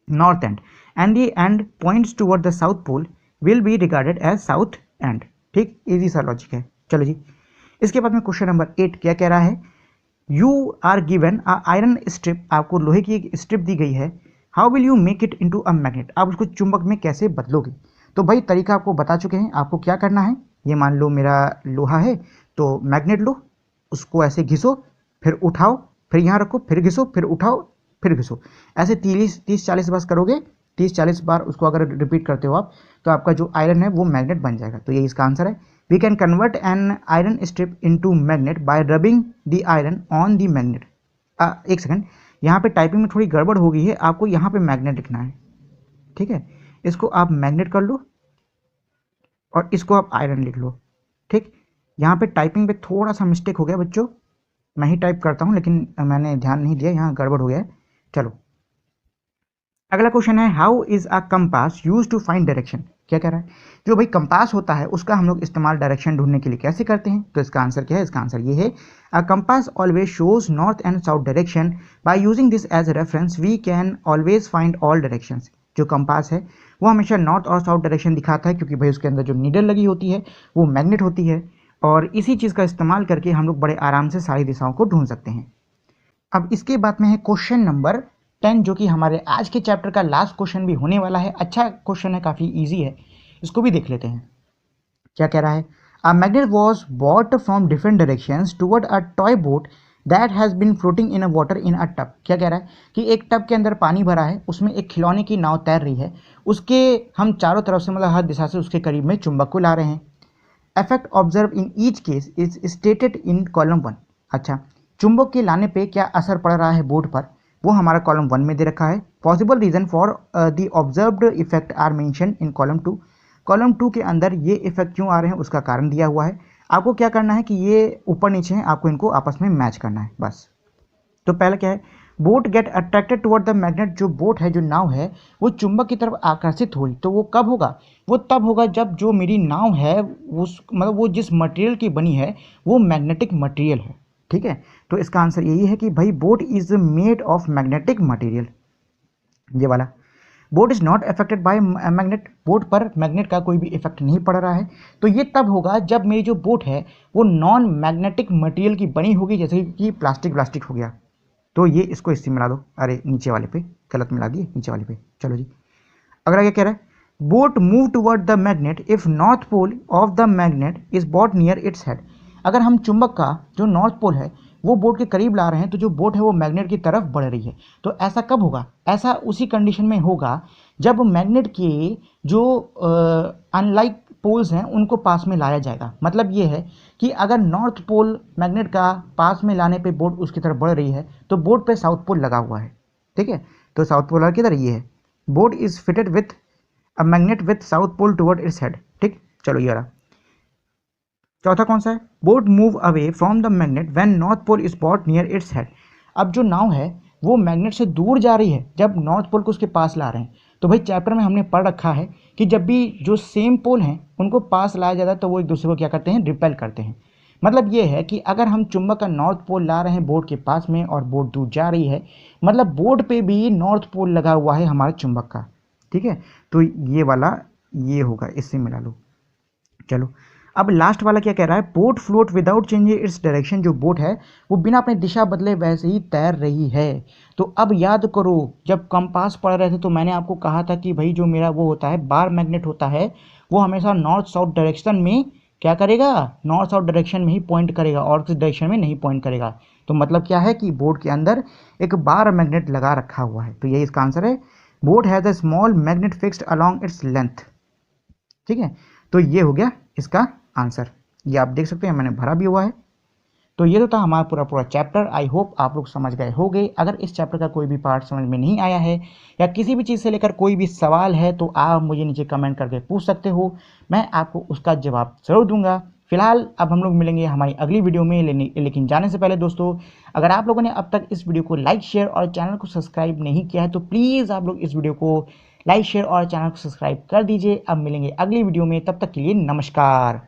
north end and the end points toward the south pole will be regarded as south end. ठीक, easy सा logic है। चलो जी, इसके बाद में question number 8 क्या कह रहा है, you are given a iron strip, आपको लोहे की एक स्ट्रिप दी गई है, how will you make it into a magnet, आप उसको चुंबक में कैसे बदलोगे। तो भाई तरीका आपको बता चुके हैं, आपको क्या करना है, ये मान लो मेरा लोहा है तो मैग्नेट लो, उसको ऐसे घिसो, फिर उठाओ, फिर यहाँ रखो, फिर घिसो, फिर उठाओ, फिर घिसो, ऐसे 30-40 बार करोगे, 30-40 बार उसको अगर रिपीट करते हो आप, तो आपका जो आयरन है वो मैग्नेट बन जाएगा। तो ये इसका आंसर है। We can convert an iron strip into magnet by rubbing the iron on the magnet. एक सेकंड, यहाँ पे टाइपिंग में थोड़ी गड़बड़ हो गई है, आपको यहाँ पे मैग्नेट लिखना है, ठीक है, इसको आप मैग्नेट कर लो और इसको आप आयरन लिख लो। ठीक, यहाँ पे टाइपिंग पे थोड़ा सा मिस्टेक हो गया बच्चों, मैं ही टाइप करता हूँ लेकिन मैंने ध्यान नहीं दिया, यहाँ गड़बड़ हो गया है। चलो, अगला क्वेश्चन है, how is a compass use to find direction. क्या कह रहा है, जो भाई कंपास होता है उसका हम लोग इस्तेमाल डायरेक्शन ढूंढने के लिए कैसे करते हैं। तो इसका आंसर क्या है, इसका आंसर ये है, a compass always shows north and south direction, by using this as reference we can always find all directions. जो कंपास है वो हमेशा नॉर्थ और साउथ डायरेक्शन दिखाता है, क्योंकि भाई उसके अंदर जो नीडल लगी होती है वो मैग्नेट होती है, और इसी चीज़ का इस्तेमाल करके हम लोग बड़े आराम से सारी दिशाओं को ढूंढ सकते हैं। अब इसके बाद में है क्वेश्चन नंबर 10, जो कि हमारे आज के चैप्टर का लास्ट क्वेश्चन भी होने वाला है। अच्छा क्वेश्चन है, काफ़ी ईजी है, इसको भी देख लेते हैं। क्या कह रहा है, a magnet was bought from different directions toward a toy boat that has been floating in a water in a tub. क्या कह रहा है कि एक टब के अंदर पानी भरा है, उसमें एक खिलौने की नाव तैर रही है, उसके हम चारों तरफ से मतलब हर दिशा से उसके करीब में चुंबक को ला रहे हैं। Effect observe in each case is stated in column 1। अच्छा, चुंबक के लाने पे क्या असर पड़ रहा है बोर्ड पर, वो हमारा कॉलम 1 में दे रखा है। Possible reason for the observed effect are mention in column 2। Column 2 के अंदर ये इफेक्ट क्यों आ रहे हैं उसका कारण दिया हुआ है। आपको क्या करना है कि ये ऊपर नीचे हैं, आपको इनको आपस में मैच करना है बस। तो पहला क्या है, boat get attracted toward the magnet. जो बोट है, जो नाव है, वो चुंबक की तरफ आकर्षित हुई, तो वो कब होगा, वो तब होगा जब जो मेरी नाव है उस मतलब वो जिस मटेरियल की बनी है वो मैग्नेटिक मटेरियल है। ठीक है, तो इसका आंसर यही है कि भाई boat is made of magnetic material, ये वाला। Boat is not affected by magnet, boat पर मैग्नेट का कोई भी इफेक्ट नहीं पड़ रहा है, तो ये तब होगा जब मेरी जो बोट है वो नॉन मैग्नेटिक मटेरियल की बनी होगी, जैसे कि प्लास्टिक हो गया। तो ये इसको इससे मिला दो, अरे नीचे वाले पे गलत मिला दिए, नीचे वाले पे। चलो जी, अगला क्या कह रहा है, boat move toward the magnet if north pole of the magnet is bought near its head. अगर हम चुंबक का जो नॉर्थ पोल है वो बोट के करीब ला रहे हैं तो जो बोट है वो मैग्नेट की तरफ बढ़ रही है। तो ऐसा कब होगा? ऐसा उसी कंडीशन में होगा जब मैग्नेट के जो अनलाइक पोल्स हैं उनको पास में लाया जाएगा। मतलब ये है कि अगर नॉर्थ पोल मैग्नेट का पास में लाने पे बोट उसकी तरफ बढ़ रही है तो बोट पे साउथ पोल लगा हुआ है। ठीक है, तो साउथ पोलर किधर ये है, boat is fitted with a magnet with south pole toward its head. ठीक, चलो ये रहा। चौथा कौन सा है? Boat move away from the magnet when north pole is bought near its head. अब जो नाव है वो मैग्नेट से दूर जा रही है जब नॉर्थ पोल को उसके पास ला रहे हैं। तो भाई चैप्टर में हमने पढ़ रखा है कि जब भी जो सेम पोल हैं उनको पास लाया जाता है तो वो एक दूसरे को क्या करते हैं, रिपेल करते हैं। मतलब ये है कि अगर हम चुंबक का नॉर्थ पोल ला रहे हैं बोट के पास में और बोट दूर जा रही है, मतलब बोट पे भी नॉर्थ पोल लगा हुआ है हमारे चुंबक का। ठीक है, तो ये वाला ये होगा, इससे मिला लो। चलो अब लास्ट वाला क्या कह रहा है, boat float without changing its direction. जो बोट है वो बिना अपनी दिशा बदले वैसे ही तैर रही है। तो अब याद करो जब कंपास पढ़ रहे थे तो मैंने आपको कहा था कि भाई जो मेरा वो होता है बार मैग्नेट होता है वो हमेशा नॉर्थ साउथ डायरेक्शन में क्या करेगा, नॉर्थ साउथ डायरेक्शन में ही पॉइंट करेगा और किस डायरेक्शन में नहीं पॉइंट करेगा। तो मतलब क्या है कि बोट के अंदर एक बार मैग्नेट लगा रखा हुआ है। तो यही इसका आंसर है, boat has a small magnet fixed along its length. ठीक है, तो ये हो गया इसका आंसर। ये आप देख सकते हैं मैंने भरा भी हुआ है। तो ये तो था हमारा पूरा पूरा चैप्टर। आई होप आप लोग समझ गए होंगे। अगर इस चैप्टर का कोई भी पार्ट समझ में नहीं आया है या किसी भी चीज़ से लेकर कोई भी सवाल है तो आप मुझे नीचे कमेंट करके पूछ सकते हो, मैं आपको उसका जवाब ज़रूर दूंगा। फिलहाल अब हम लोग मिलेंगे हमारी अगली वीडियो में, लेकिन जाने से पहले दोस्तों, अगर आप लोगों ने अब तक इस वीडियो को लाइक शेयर और चैनल को सब्सक्राइब नहीं किया है तो प्लीज़ आप लोग इस वीडियो को लाइक शेयर और चैनल को सब्सक्राइब कर दीजिए। अब मिलेंगे अगली वीडियो में, तब तक के लिए नमस्कार।